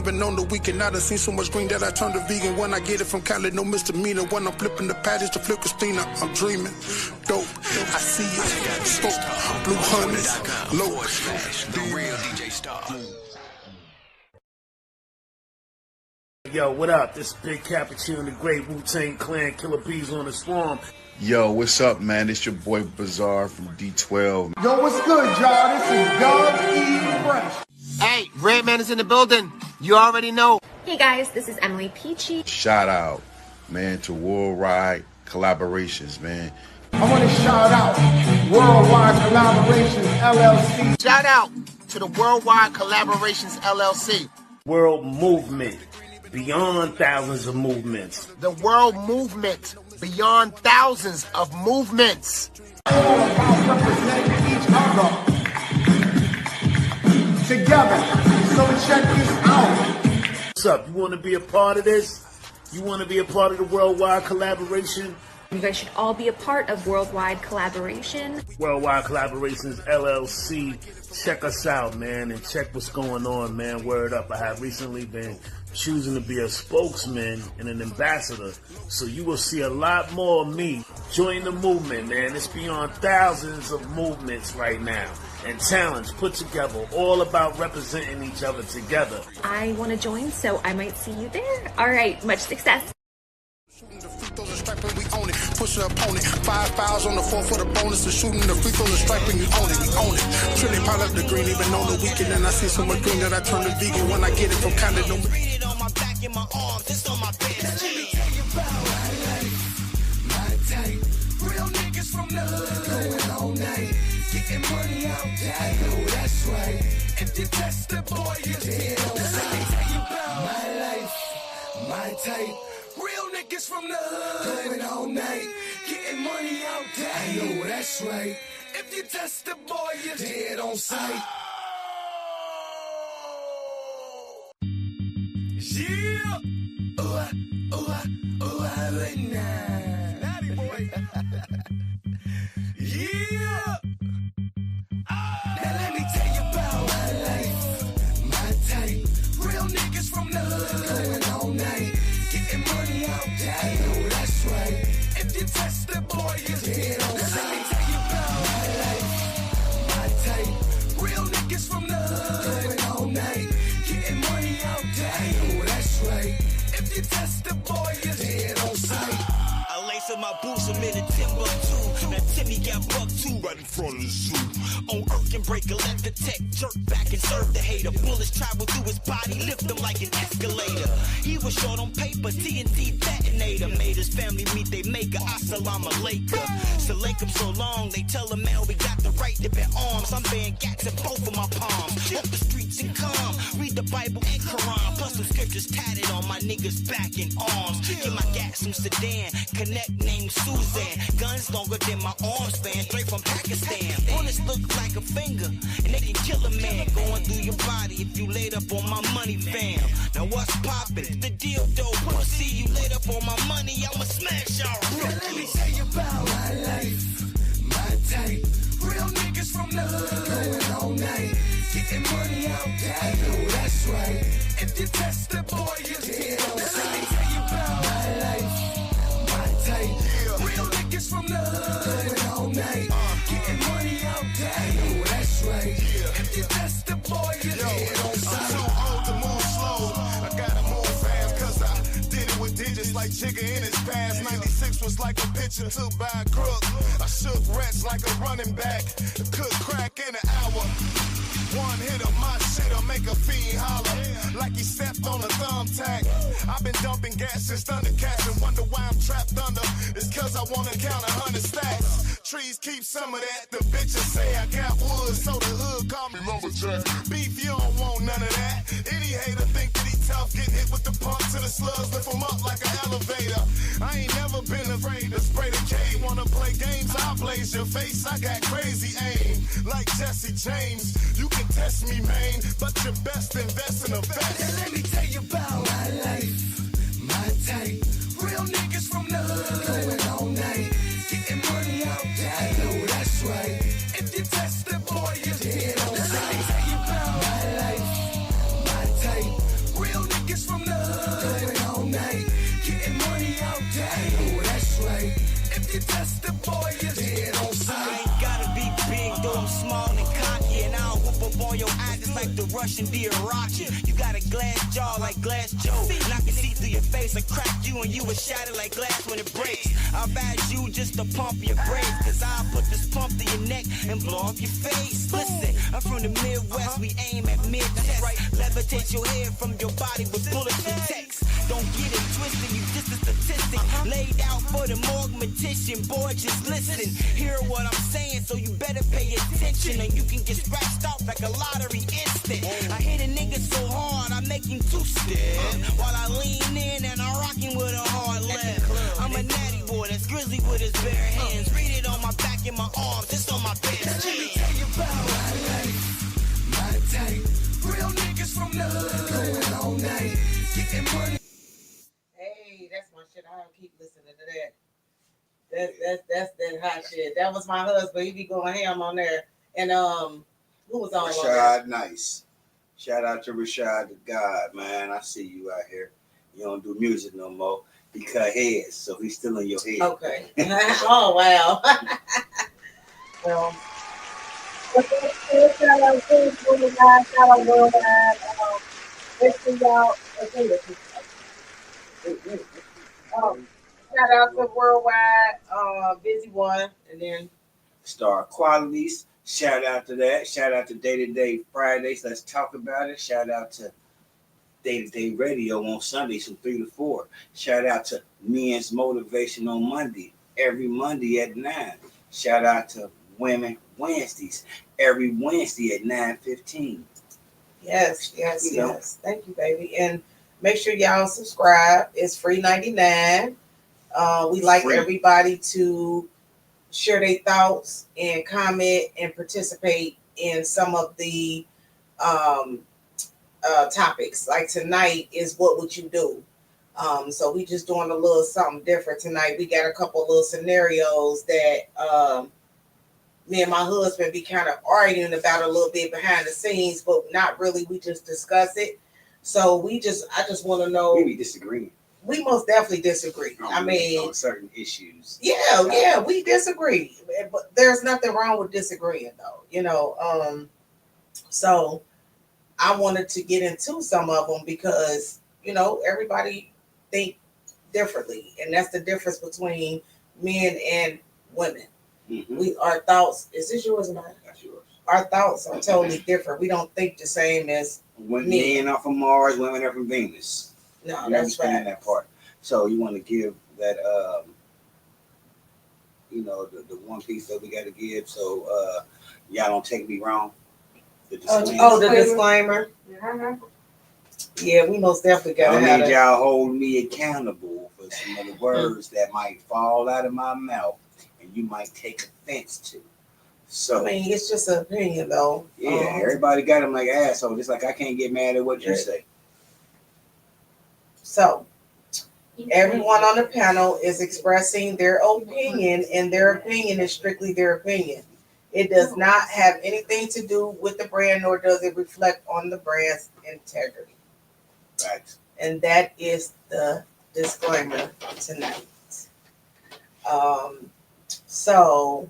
even on the weekend. I done seen so much green that I turned to vegan. When I get it from Cali, no misdemeanor. When I'm flipping the patties to flip Christina, I'm dreaming. Dope, I see it. Scope, blue hundreds, low. The real DJ Star. Yo, what up? This is Big Cappuccino and the Great Wu-Tang Clan, Killer Bees on the Swarm. Yo, what's up, man? It's your boy Bizarre from D12. Yo, what's good, y'all? This is Doug E. Fresh. Hey, Redman is in the building. You already know. Hey guys, this is Emily Peachy. Shout out, man, to Worldwide Collaborations, man. I want to shout out Worldwide Collaborations, LLC. Shout out to the Worldwide Collaborations, LLC. World movement, beyond thousands of movements. The world movement, beyond thousands of movements. All about representing each other together. So check this out. What's up? You want to be a part of this? You want to be a part of the Worldwide Collaboration? You guys should all be a part of Worldwide Collaboration. Worldwide Collaborations, LLC. Check us out, man, and check what's going on, man. Word up. I have recently been choosing to be a spokesman and an ambassador. So you will see a lot more of me. Join the movement, man. It's beyond thousands of movements right now. And talents put together, all about representing each other together. I want to join, so I might see you there. All right, much success. Shooting the free throws and striping, we own it. Push the opponent. 5 fouls on the 4 for the bonus. And shooting the free throws and striping, we own it. We own it. Trillion pile up the green, even on the weekend. And I see so much green that I turn to vegan when I get it from Canada. Read it on my back, in my arms, it's on my pants. Let me tell you about my life, my type. Real niggas from the hood, going all night. Getting money out there, I know that's right. If you test the boy, you're dead on sight. Let me tell you about my life, my type. Real niggas from the hood, going all night. Getting money out there, I know that's right. If you test the boy, you're dead on sight. Yeah! Right now. Natty boy. Yeah! Now let me tell you about my life, my type. Real niggas from the hood, going all night. Getting money out there, I know that's right. If you test the boy, you're dead on sight. Let me tell you about my life, my type. Real niggas from the hood, going all night. Getting money out there, I know that's right. If you test the boy, you're dead on sight. I lace up my boots, I'm in a Timbuktu. Now Timmy got bucked too, right in front of the zoo. On Earth and break a left, the tech jerk back and serve the hater. Bullets travel through his body, lift him like an escalator. He was short on paper, TNT detonator. Made his family meet they maker, assalamu alaikum. Select him so long, they tell him, man, we got the right to bear arms. I'm bearing gats in both of my palms. Walk the streets and calm, read the Bible and Quran. Plus some scriptures tatted on my niggas' back and arms. Get my gas from Sudan, connect named Suzanne. Guns longer than my arm span, straight from Pakistan. Bullets look like a finger, and they can kill a man. Going through your body if you laid up on my money, fam. Now what's poppin'? The deal though, pussy, you laid up on my money, I'ma smash y'all. Let me tell you about my life, my type. Real niggas from the hood, going all night. Getting money out there, I know that's right. If you test the boy, you're dead on sight. Let me tell you about my life, my type. Real niggas from the hood, going all night. Getting money out there, I know that's right. If you test the boy, you're dead on sight. I'm too old to move slow. I gotta move fast, cause I did it with digits like Jigga in his past. 96 was like a picture took by a crook. I shook rats like a running back. Cook crack in an hour. One hit of my shit'll make a fiend holler like he stepped on a thumbtack. I've been dumping gas since Thundercats and wonder why I'm trapped under. It's cause I wanna count 100 stacks. Trees keep some of that. The bitches say I got wood, so the hood call me lumberjack. Beef, you don't want none of that. Any hater think that he tough, get hit with the pump to the slugs, lift him up like an elevator. I ain't never been afraid to spray the K. Wanna play games? I'll blaze your face. I got crazy aim, like Jesse James. You can test me, man, but you best invest in a vest. Now let me tell you about my life, my type. Real niggas from the hood, going all night. Getting money out there, I know that's right. If you test the boy, you're dead on sight. Let me tell you about my life, my type. Real brushing the Iraqi. You got a glass jaw like Glass Joe. And I can see through your face, I crack you and you will shatter like glass when it breaks. I advise you just to pump your brakes, cause I'll put this pump to your neck and blow off your face. Listen, I'm from the Midwest, we aim at mid-chest. Levitate your head from your body with bullets and text. Don't get it twisted, you just a statistic. Laid out for the morgmatician, boy, just listen. Hear what I'm saying, so you better pay attention, or you can get scratched off like a lottery instant. I hit a nigga so hard, I make him two-step, while I lean in and I'm rocking with a hard left. I'm a natty boy that's grizzly with his bare hands. Read it on my back and my arms, it's on my best. Let me tell you about my life, my type. Real niggas from the hood, going all night, getting money. Hey, that's my shit. I'll keep listening to that. That's that hot shit. That was my husband. He be going ham on there. And who was on there? Rashad Nice. Shout out to Rashad the God, man. I see you out here. You don't do music no more. He cut heads, so he's still in your head. Okay. Oh wow. Well, shout out to Worldwide. Shout out Worldwide. Listen, y'all. Shout out to Worldwide, Busy One, and then Star Qualities. Shout out to that. Shout out to Day to Day Fridays. Let's talk about it. Shout out to Day to Day Radio on Sundays from 3 to 4. Shout out to Men's Motivation on Monday, every Monday at 9. Shout out to Women Wednesdays, every Wednesday at 9:15. yes. Thank you, baby. And make sure y'all subscribe. It's free 99. We like Free. everybody to share their thoughts and comment and participate in some of the topics. Like tonight is what would you do? So we just doing a little something different tonight. We got a couple little scenarios that me and my husband be kind of arguing about a little bit behind the scenes, but not really. We just discuss it. So I just want to know. We be disagreeing. We most definitely disagree. On certain issues. Yeah, we disagree. But there's nothing wrong with disagreeing, though. So I wanted to get into some of them because, everybody think differently. And that's the difference between men and women. Mm-hmm. Our thoughts, is this yours or mine? That's yours. Our thoughts are totally different. We don't think the same as Men are from Mars, women are from Venus. no, You that's understand right. that part. So you want to give that, the one piece that we got to give. So y'all don't take me wrong. The disclaimer. The disclaimer. Yeah, we most definitely got I to have need that. y'all hold me accountable for some of the words that might fall out of my mouth and you might take offense to. So I mean, it's just an opinion, though. yeah, everybody got them like asshole. Just like I can't get mad at what you say. So, everyone on the panel is expressing their opinion, and their opinion is strictly their opinion. It does not have anything to do with the brand, nor does it reflect on the brand's integrity. Right. And that is the disclaimer tonight. So,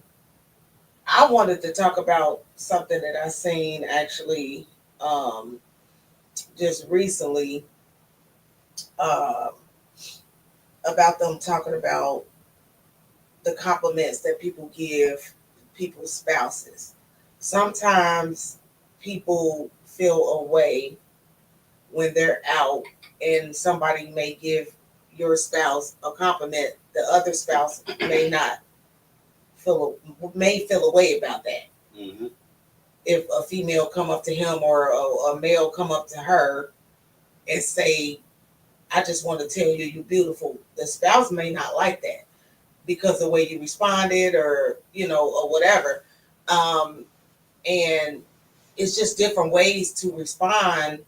I wanted to talk about something that I seen actually just recently. About them talking about the compliments that people give people's spouses. Sometimes people feel a way when they're out and somebody may give your spouse a compliment. The other spouse may not feel a way about that. Mm-hmm. If a female come up to him or a male come up to her and say, I just want to tell you you're beautiful. The spouse may not like that because of the way you responded or whatever. And it's just different ways to respond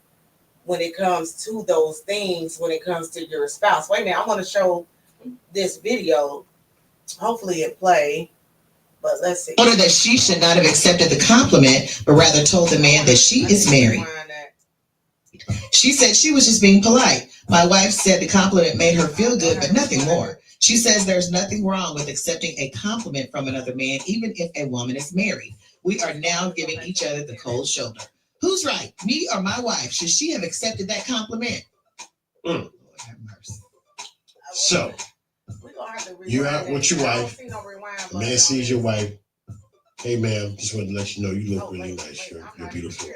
when it comes to those things, when it comes to your spouse. Wait a minute, I want to show this video. Hopefully it play, but let's see. Told her that she should not have accepted the compliment, but rather told the man that she is married. She said she was just being polite. My wife said the compliment made her feel good, but nothing more. She says there's nothing wrong with accepting a compliment from another man, even if a woman is married. We are now giving each other the cold shoulder. Who's right, me or my wife? Should she have accepted that compliment? Lord have mercy. So, you're out with your wife. The man sees your wife. Hey, ma'am, just wanted to let you know you look really nice. You're beautiful.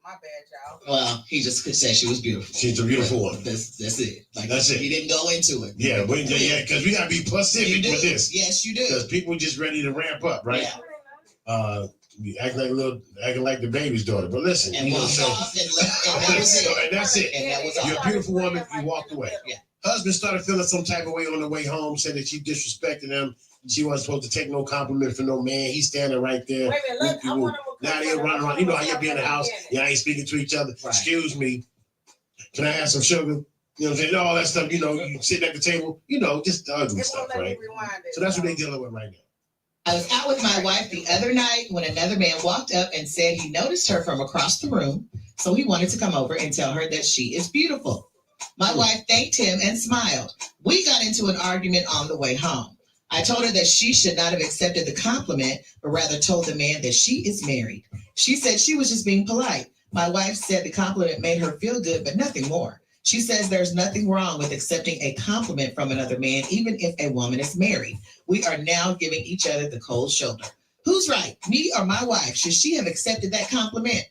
My bad, y'all. Well, he just said she was beautiful. She's a beautiful woman. That's it. Like, that's it. He didn't go into it. Yeah, because we gotta be specific with this. Yes, you do. Because people just ready to ramp up, right? Yeah. Acting like the baby's daughter. But listen, and that's it. And that was all. You're a beautiful woman. You walked away. Yeah. Husband started feeling some type of way on the way home. Said that she disrespected him. She wasn't supposed to take no compliment from no man. He's standing right there. Wait a minute, Now they're running around. You know how you be in the house. Y'all ain't speaking to each other. Right. Excuse me. Can I have some sugar? You know what I'm saying? All that stuff, you sitting at the table, just the ugly stuff, right? So that's what they're dealing with right now. I was out with my wife the other night when another man walked up and said he noticed her from across the room, so he wanted to come over and tell her that she is beautiful. My wife thanked him and smiled. We got into an argument on the way home. I told her that she should not have accepted the compliment, but rather told the man that she is married. She said she was just being polite. My wife said the compliment made her feel good, but nothing more. She says there's nothing wrong with accepting a compliment from another man, even if a woman is married. We are now giving each other the cold shoulder. Who's right, me or my wife? Should she have accepted that compliment?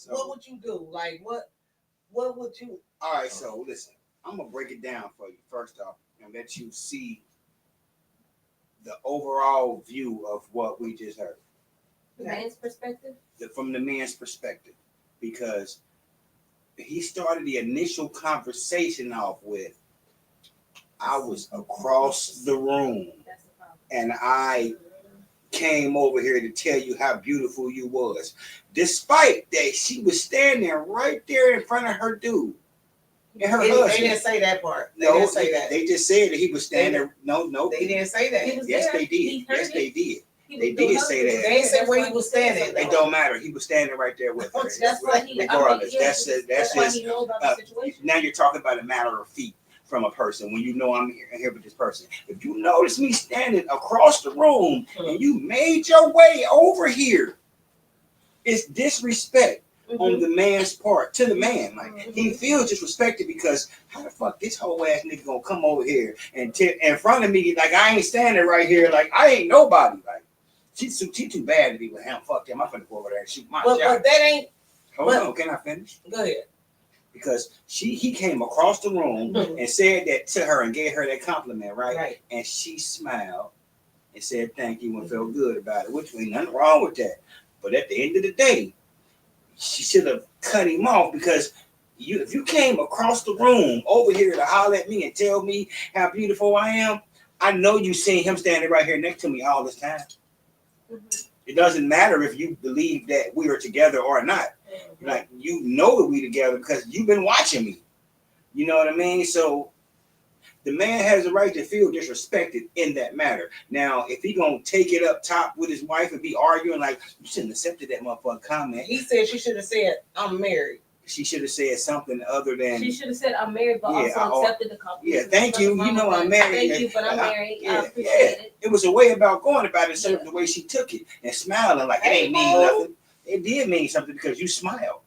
What would you do? Like, what would you? All right, so listen, I'm going to break it down for you first off and let you see the overall view of what we just heard. The man's perspective? From the man's perspective. Because he started the initial conversation off with, I was across the room and I came over here to tell you how beautiful you was. Despite that, she was standing right there in front of her dude. And her husband. They didn't say that part. They No, didn't say that. They just said that he was standing there. No. They didn't say that. Yes, they did. Yes, they did. They did say that. They didn't say where he was standing. It don't matter. He was standing right there with her. That's why he. Regardless, that's why just. he knows about the situation. Now you're talking about a matter of feet from a person. When you know I'm here with this person, if you notice me standing across the room and you made your way over here, it's disrespect on the man's part to the man. Like he feels disrespected because how the fuck this whole ass nigga gonna come over here and in front of me like I ain't standing right here like I ain't nobody. Like she's too bad to be with him. Fuck him. I'm finna go over there and shoot my shot. But that ain't. Hold on, can I finish? Go ahead. Because he came across the room and said that to her and gave her that compliment, right? And she smiled and said thank you and felt good about it, which ain't nothing wrong with that. But at the end of the day, she should have cut him off because if you came across the room over here to holler at me and tell me how beautiful I am, I know you seen him standing right here next to me all this time. It doesn't matter if you believe that we are together or not. Like you know that we together because you've been watching me. You know what I mean? So the man has the right to feel disrespected in that matter. Now, if he gonna take it up top with his wife and be arguing like you shouldn't have accepted that motherfucking comment. He said she should have said I'm married. She should have said something other than she should have said I'm married, but also accepted the compliment. Yeah, thank you. You know I'm married. Thank you, but I'm married. Yeah, I appreciate it. It was a way about going about it instead of the way she took it and smiling like it ain't mean nothing. It did mean something because you smiled.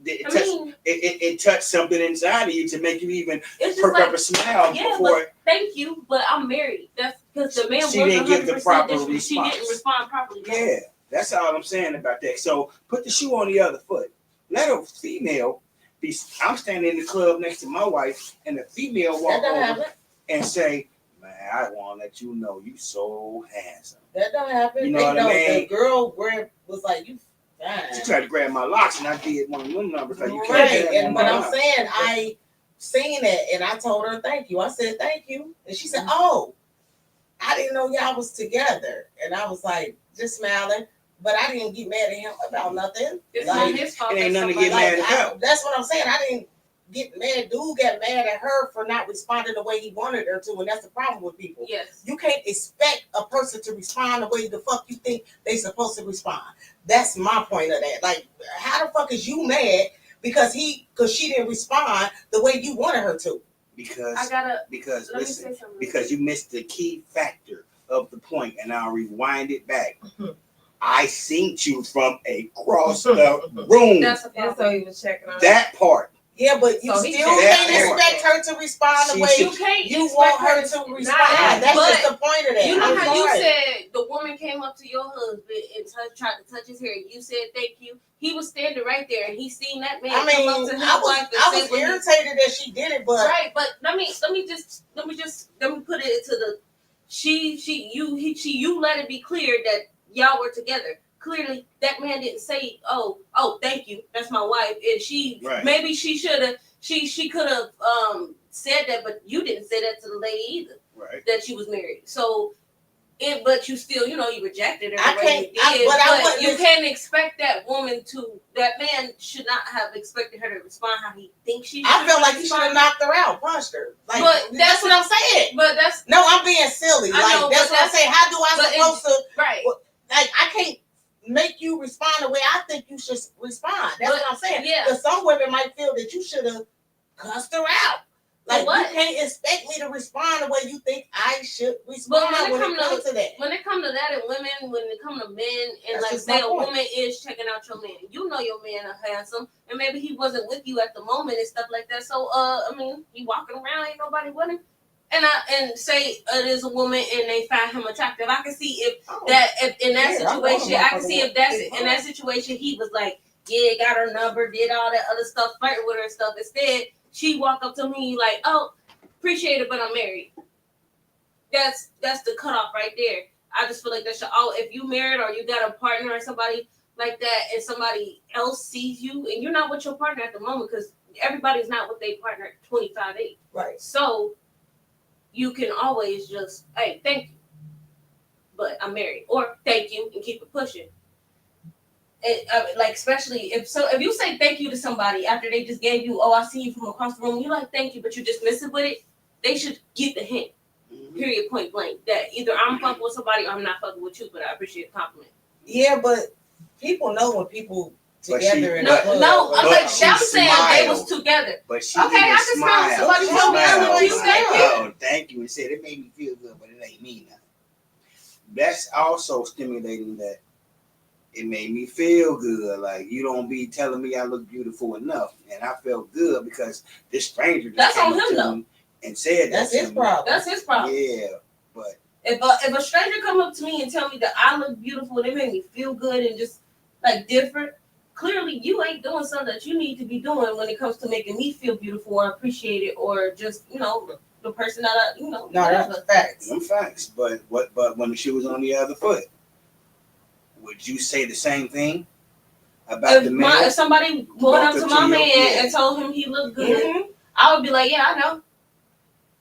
It touched something inside of you to make you even perk up a smile before. Thank you, but I'm married. That's because the man she didn't give the proper response. She didn't respond properly. Yeah, that's all I'm saying about that. So put the shoe on the other foot. Let a female be. I'm standing in the club next to my wife, and the female walk over and say, "Man, I want to let you know you so handsome." That don't happen. You know what I mean? The girl was like, "You." She tried to grab my locks, and I did one of them numbers. Like, you can't but I'm saying I seen it, and I told her thank you. I said thank you, and she said, "Oh, I didn't know y'all was together." And I was like, just smiling, but I didn't get mad at him about nothing. It's not his fault. It ain't nothing to get mad at him. That's what I'm saying. I didn't get mad. Dude got mad at her for not responding the way he wanted her to, and that's the problem with people. Yes, you can't expect a person to respond the way the fuck you think they supposed to respond. That's my point of that. Like, how the fuck is you mad because she didn't respond the way you wanted her to? Because you missed the key factor of the point, and I'll rewind it back. I seen you from across the room. That's so he was checking on that part. Yeah, but you still can't expect her to respond the way you want her to respond. That's just the point of that. You know how you said the woman came up to your husband and tried to touch his hair. You said thank you. He was standing right there, and he seen that man come up to his wife. I was irritated that she did it, but right. But let me put it to the you let it be clear that y'all were together. Clearly, that man didn't say, "Oh, thank you. That's my wife." And maybe she should have. She could have said that, but you didn't say that to the lady either. Right. That she was married. So, but you still, you rejected her. You can't expect that man should not have expected her to respond how he thinks she should. I felt like he should have knocked her out, punched her. Like, but that's what I'm saying. But I'm being silly. That's what I'm saying. How do I supposed to? Right. Like, I can't make you respond the way I think you should respond. That's what I'm saying. Yeah. Because some women might feel that you should have cussed her out. Like, you can't expect me to respond the way you think I should respond when it comes to that. When it comes to that, and women, when it comes to men, and like say a woman is checking out your man, you know your man is handsome, and maybe he wasn't with you at the moment and stuff like that. So, he walking around, ain't nobody with him. And say it is a woman and they find him attractive. I can see if in that situation, I can see if that's in that situation he was like, yeah, got her number, did all that other stuff, flirting with her and stuff. Instead, she walk up to me like, oh, appreciate it, but I'm married. That's the cutoff right there. I just feel like that should if you married or you got a partner or somebody like that, and somebody else sees you and you're not with your partner at the moment, because everybody's not with their partner at 25-8. Right. So you can always just, hey, thank you, but I'm married, or thank you and keep it pushing. Especially if you say thank you to somebody after they just gave you, I see you from across the room, you like thank you, but you dismiss it with it, they should get the hint. Period, point blank. That either I'm fucking with somebody or I'm not fucking with you, but I appreciate the compliment. Yeah, but people know when people together in I'm saying they was together. But she I just found somebody told me I look cute. Thank you. Oh, thank you, and said it made me feel good, but it ain't me now. That's also stimulating that. It made me feel good. Like, you don't be telling me I look beautiful enough. And I felt good because this stranger just came up to me and said that's his problem. That's his problem. Yeah, but if a stranger come up to me and tell me that I look beautiful and it made me feel good and just like different, clearly you ain't doing something that you need to be doing when it comes to making me feel beautiful or appreciated or just, the person that I, No, that's facts. Them facts. But when the shoe was on the other foot, would you say the same thing about the man? If somebody went up to my man and told him he looked good, I would be like, yeah, I know.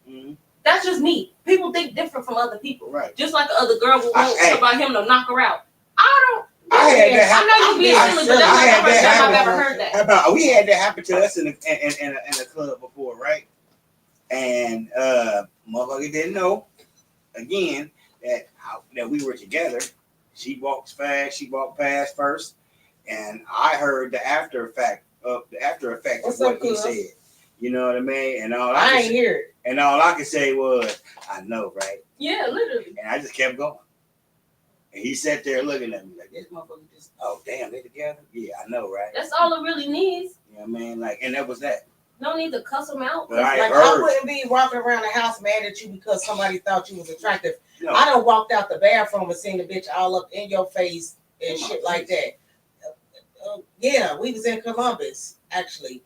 Mm-hmm. That's just me. People think different from other people. Right. Just like the other girl would want somebody him to knock her out. I know you being silly, but that's not the first time I've ever heard that. We had that happen to us in a club before, right? And motherfucker didn't know again that we were together. She walks fast. She walked past first, and I heard the after effect of what he said. You know what I mean? And I ain't hear it. And all I could say was, "I know, right?" Yeah, literally. And I just kept going. And he sat there looking at me like, "This motherfucker just, oh damn, they together? Yeah, I know, right?" That's all it really needs. You know what I mean? Like, and that was that. No need to cuss them out. But I wouldn't be walking around the house mad at you because somebody thought you was attractive. No. I done walked out the bathroom and seen the bitch all up in your face and shit like that. Yeah, we was in Columbus, actually.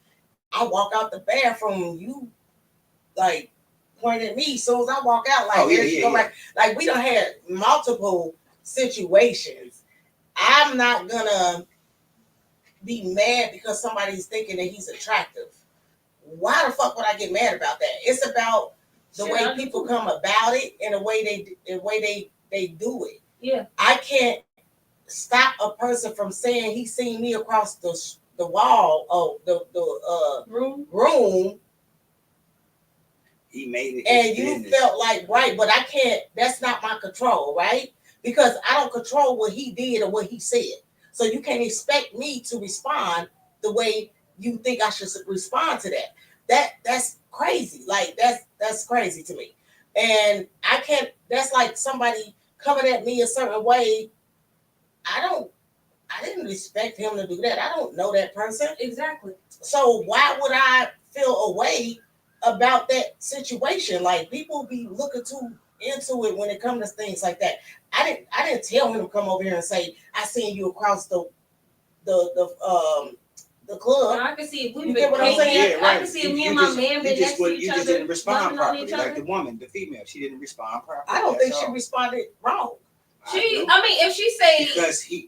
I walk out the bathroom and you, like, point at me. As soon as I walk out, like, like we done had multiple situations. I'm not gonna be mad because somebody's thinking that he's attractive. Why the fuck would I get mad about that? It's about the way people come about it and the way they do it. Yeah. I can't stop a person from saying he seen me across the wall of the room. He made it. And you felt like, right, but I can't, that's not my control, right? Because I don't control what he did or what he said. So you can't expect me to respond the way you think I should respond to that. That's crazy. Like that's crazy to me. And I can't. That's like somebody coming at me a certain way. I didn't expect him to do that. I don't know that person. Exactly. So why would I feel a way about that situation? Like, people be looking too into it when it comes to things like that. I didn't tell him to come over here and say, I seen you across the club. I can see if we You get what I'm saying? Yeah, right. I can see if me and my man been next to each other. You didn't respond loving on properly. each Like other. the woman, the female, she didn't respond properly. I don't think she responded wrong. If she say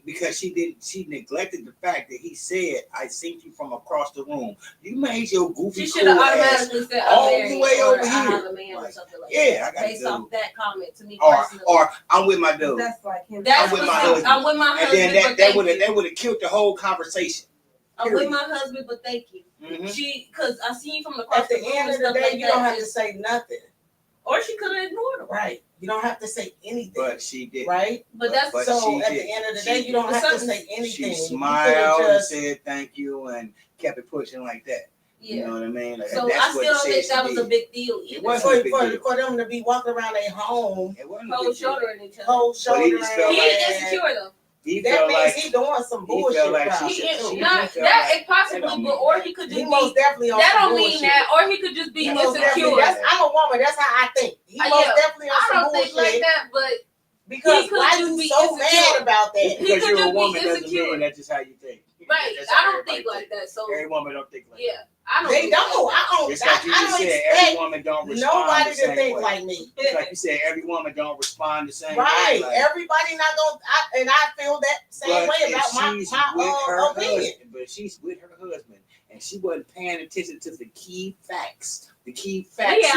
because she neglected the fact that he said, I seen you from across the room. You made your goofy, she should have cool automatically ass said all I'm the way over I here. have a man or something like Yeah, that. I got based off that comment to me or personally. or I'm with my dude. That's like him. That's I'm with my husband. I'm with my husband. And then that would have killed the whole conversation. I'm with my husband, but thank you. Mm-hmm. Because I seen you from across At the end of the day, you don't have to say nothing. Or she could have ignored him. Right. You don't have to say anything. But she did. Right? But that's so at the end of the day, you don't have to say anything. She smiled and said thank you and kept it pushing like that. Yeah. You know what I mean? Like, so I still don't think that was a big deal either. It wasn't a big deal. For them to be walking around their home, cold shouldering each other. Cold shouldering. He insecure though. That means he doing some bullshit. It possibly, or he could just he most definitely on that some don't mean bullshit. that, or he could just be insecure. I'm a woman. That's how I think. He most definitely on some bullshit. I don't think like that, but because why you so mad about that? Because you're a woman doesn't mean that's just how you think. Right. I don't think like that. So every woman don't think like that. Yeah. I don't. They don't. I don't. Just like you just said, every woman don't respond nobody the same to think way. like me. Just like you said, every woman don't respond the same way. Right. Like, everybody not gonna. And I feel that same way about my opinion. But she's with her husband, and she wasn't paying attention to the key facts. The key fact is,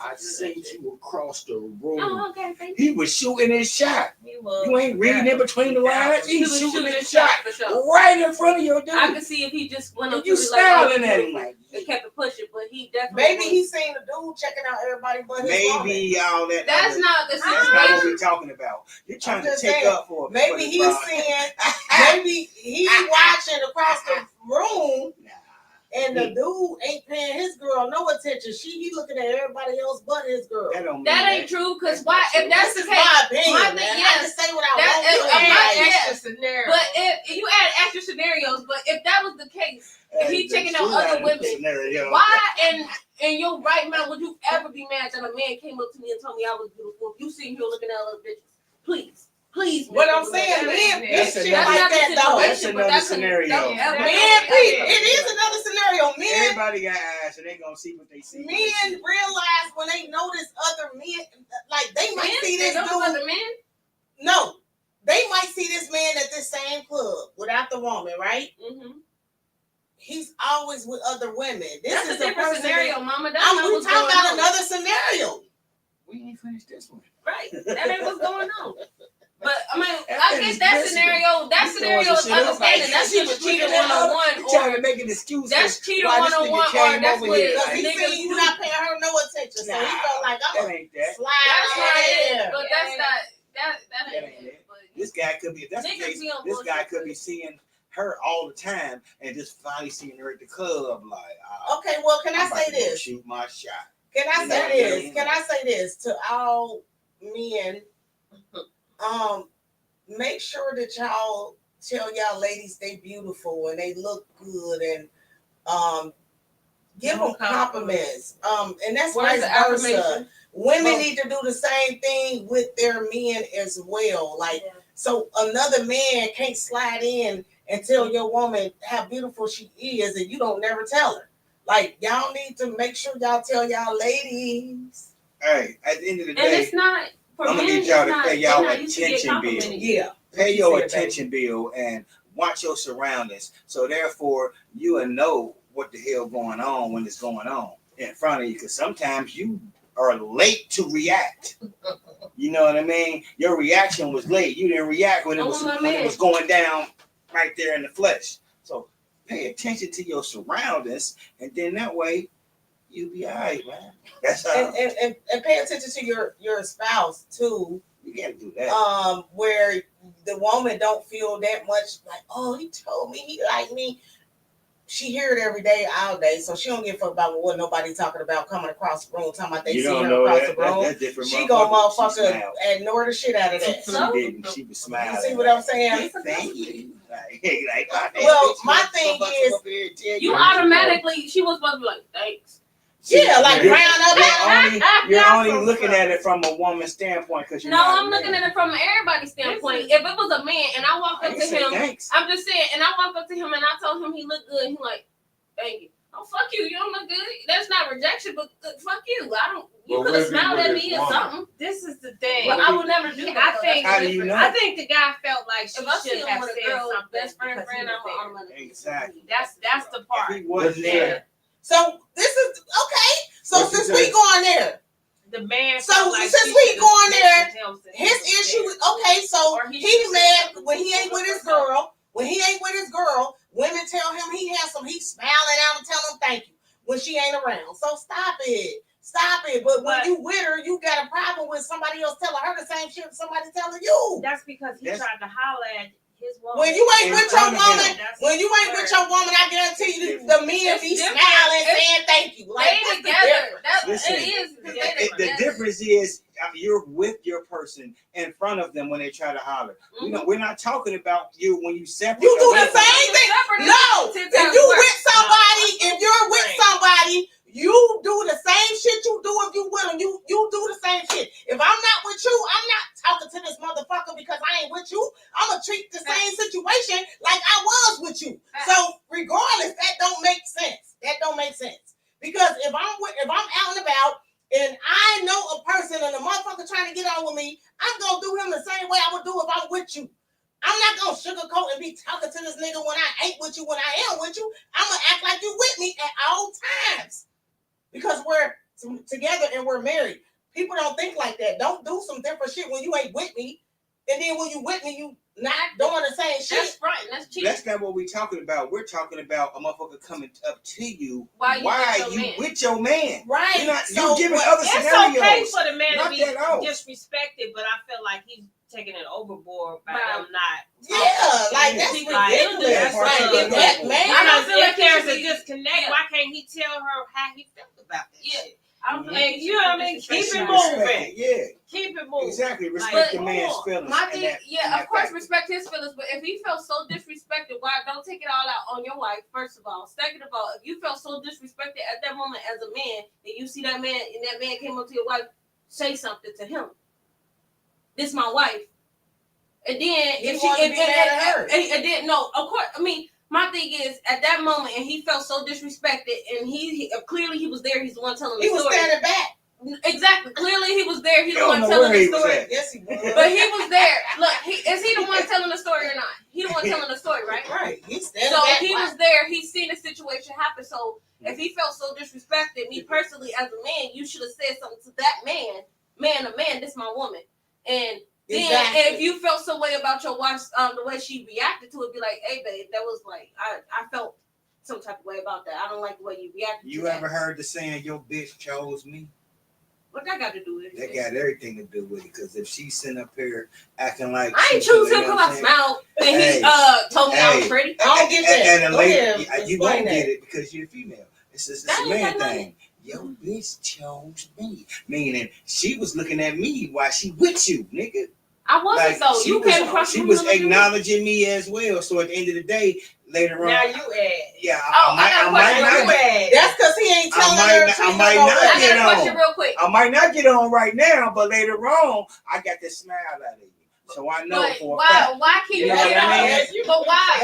I seen you across the room. Oh, okay, thank he was shooting his shot. He was. You ain't reading in between the lines. He He's was shooting his shot shot for sure. right in front of your dude. I could see if he just went up to you smiling at him like and kept it pushing, but he definitely maybe he seen the dude checking out everybody but his maybe all that. That's not the That's not what we're talking about. You're trying to take up for maybe he's seeing. Maybe he watching across the room. And the dude ain't paying his girl no attention. He looking at everybody else but his girl. That ain't true. Cause why? If that's the case, my opinion, I just say what I want. Extra scenario. But if you add extra scenarios, but if that was the case, if he checking out other women, why in your right mind would you ever be mad that a man came up to me and told me I was beautiful? If you sitting here looking at other bitches, please. What I'm saying, men, that's another scenario. It is another scenario. Men, everybody got eyes, so they gonna see what they see. Men realize when they notice other men, like they might see this dude. Other men? No, they might see this man at this same club without the woman, right? Mm-hmm. He's always with other women. This is a different scenario, Mama. We're talking about another scenario. We ain't finished this one, right? That ain't what's going on. But I mean, I guess that scenario is understanding. That's just cheating 101, or make an excuse. That's cheating 101, or that's what niggas you not paying her no attention. So he felt like I'm gonna slide. That's right. But that's not that ain't it. This guy could be. If that's the case, this guy could be seeing her all the time and just finally seeing her at the club. Like, okay, well, can I say this? Shoot my shot. Can I say this? Can I say this to all men? Make sure that y'all tell y'all ladies they beautiful and they look good and give them compliments. And that's vice versa. Women need to do the same thing with their men as well. Like, so another man can't slide in and tell your woman how beautiful she is and you don't never tell her. Like, y'all need to make sure y'all tell y'all ladies. Hey, at the end of the day, and it's not. I'm gonna need y'all to pay y'all attention bill. Yeah. Pay your attention bill and watch your surroundings. So therefore, you will know what the hell going on when it's going on in front of you. Because sometimes you are late to react. You know what I mean? Your reaction was late. You didn't react when it was going down right there in the flesh. So pay attention to your surroundings, and then that way you'll be all right, man. That's how. And pay attention to your spouse too. You gotta do that. Where the woman don't feel that much like, oh, he told me he liked me. she hear it every day, all day, so she don't give a fuck about what nobody talking about coming across the room, talking about they see her across the room. That's different. She gon' motherfucker ignore the shit out of that. She didn't. She was smiling. You see what I'm saying? Thank you. Well, my thing is, you automatically, she was supposed to be like, thanks. Yeah, like round up. You're only looking at it from a woman's standpoint because I'm looking at it from everybody's standpoint. If it was a man and I walked up to him, I'm just saying, and I walked up to him and I told him he looked good, he like, thank you. Oh, fuck you. You don't look good. That's not rejection, but fuck you. You could have smiled at me or something. This is the thing. But I would never do that. I think the guy felt like she should have said something. Best friend, I'm exactly. That's the part. He wasn't there. So this is okay. So since we going there, the man. So like since we going there, his issue is okay. So he mad when he ain't with his girl. When he ain't with his girl, women tell him he handsome. He's smiling out and tell him thank you when she ain't around. So stop it. But when you with her, you got a problem with somebody else telling her the same shit somebody telling you. That's because he tried to holler at his woman. When you ain't with your woman, I guarantee you the men be smiling saying thank you. Like together. The difference is you're with your person in front of them when they try to holler. Mm-hmm. We're not talking about you when you separate. You do the same thing. No, if you with somebody, if you're with somebody, you do the same shit you do if you with them. You do the same shit. If I'm not with you, I'm not talking to this motherfucker because I ain't with you. I'm gonna treat the same situation like I was with you. So regardless, that don't make sense. Because if I'm out and about and I know a person and a motherfucker trying to get on with me, I'm gonna do him the same way I would do if I'm with you. I'm not gonna sugarcoat and be talking to this nigga when I ain't with you, when I am with you. I'm gonna act like you with me at all times. Because we're together and we're married. People don't think like that. Don't do some different shit when you ain't with me. And then when you with me, you not doing the same shit. That's right. That's cheating. That's not what we're talking about. We're talking about a motherfucker coming up to you while you with your man. Right. You're giving other scenarios. It's okay for the man to be disrespected, but I feel like he's taking it overboard by them not. Yeah, like that's ridiculous. If there's a disconnect, why can't he tell her how he felt about that shit? You know what I mean? Keep it moving. Yeah. Keep it moving. Exactly. Respect the man's feelings. My thing, of course, respect his feelings. But if he felt so disrespected, why don't take it all out on your wife? First of all, second of all, if you felt so disrespected at that moment as a man, and you see that man, and that man came up to your wife, say something to him. This my wife. And then of course, I mean. My thing is, at that moment, and he felt so disrespected, and he clearly he was there. He's the one telling the story. He was standing back. Exactly. Clearly, he was there. He's the one telling the story. Yes, he was. But he was there. Look, is he the one telling the story or not? He the one telling the story, right? Right. He's standing so back. He was there. He's seen the situation happen. So if he felt so disrespected, me personally as a man, you should have said something to that man, this is my woman, and. Then if you felt some way about your wife, the way she reacted to it, be like, hey babe, that was like I felt some type of way about that. I don't like the way you reacted. You ever heard the saying your bitch chose me? What that got to do with it? That got everything to do with it. Because if she's sitting up here acting like I ain't choose him because I smiled and he told me I was pretty. I don't get that. And a lady, you won't get it because you're a female. It's a man thing. Your bitch chose me. Meaning she was looking at me while she with you, nigga. I wasn't though. You came across. She was acknowledging me as well. So at the end of the day, later on. Now you add. Yeah, I might not. That's because he ain't telling her. I might not get on. Question real quick. I might not get on right now, but later on, I got this smile out of you. So I know for a fact. Why keep you know what I mean? But why?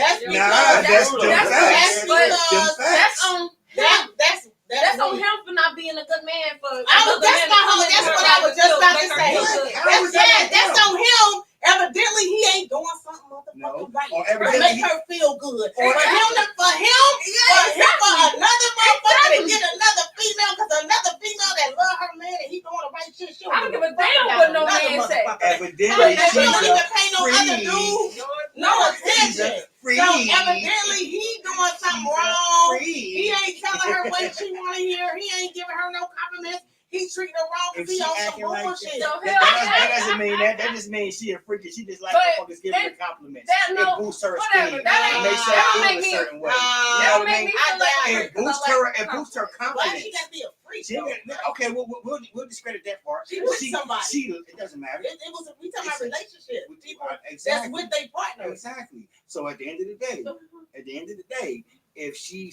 That's on him for not being a good man. That's what I was just about to say. That's on him. Evidently, he ain't doing something motherfucking right. Or make her feel good. For another motherfucker to get another female, because another female that love her man and he doing the right shit. I don't give a damn what no man say. Evidently, she don't even pay no other dude no attention. So evidently, he doing something wrong. He ain't telling her what she want to hear. He ain't giving her no compliments. He treating her wrong because he on some bullshit. That doesn't mean that. That just means she a freak and she just like motherfuckers giving her compliments. It boosts her esteem. It makes her feel a certain way. You know what I mean? It boosts her confidence. Why she gotta be a freak? Okay, we'll discredit that part. She with somebody. It doesn't matter. We talking about relationship. People exactly. that's with their partner. Exactly. So at the end of the day, if she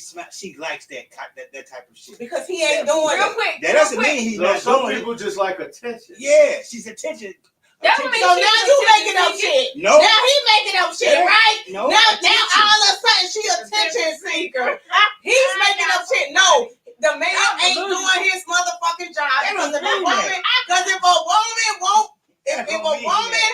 likes that type of shit because he ain't doing real quick. That doesn't mean he's not some doing people just like attention. Yeah, she's attention. So now you making up shit. No. Now he making up shit, right? No. Now all of a sudden she attention seeker. He's making up shit. No, the man ain't doing his motherfucking job. Because if a woman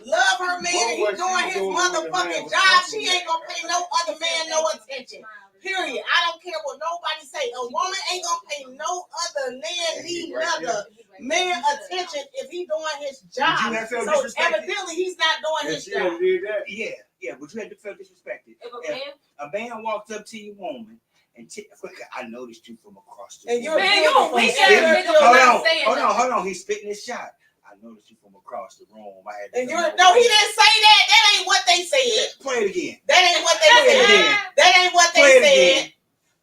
love her man and he's doing his motherfucking job, she ain't gonna pay no other man no attention. Period. I don't care what nobody say. A woman ain't gonna pay no other man attention if he doing his job. So evidently he's not doing his job. Yeah, but you had to feel disrespected. If a man walked up to you, woman, and I noticed you from across the room. And you're Hold on. He's spitting his shot. I noticed you from across the room. He didn't say that. That ain't what they said. Play it again. That ain't what they said. That ain't what they said.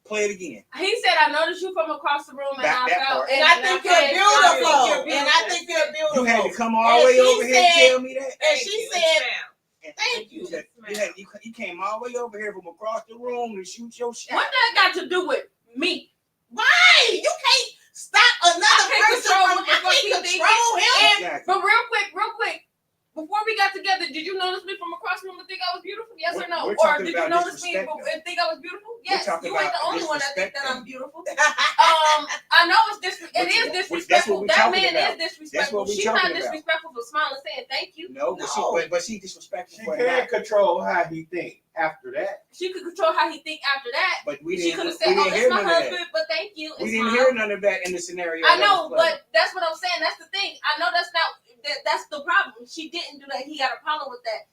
Play it again. He said, "I noticed you from across the room, and I felt, and I think you're beautiful. And I think you're beautiful. You had to come all the way over here and tell me that. And she said, "Thank you." You came all the way over here from across the room to shoot your shot. What that got to do with me? Right? You can't stop another person from control him. But real quick, before we got together, did you notice me from across the room and think I was beautiful? Yes or no? Or did you notice me and think I was beautiful? Yes. You ain't the only one that think that I'm beautiful. I know it is disrespectful. That man is disrespectful. She's not disrespectful for smiling saying thank you. No, but she disrespectful. She can't control how he think after that. She could control how he think after that. But she could have said, "Oh, it's my husband," but thank you. We didn't hear none of that in the scenario. I know, but that's what I'm saying. That's the thing. I know that's the problem. She didn't do that. He got a problem with that.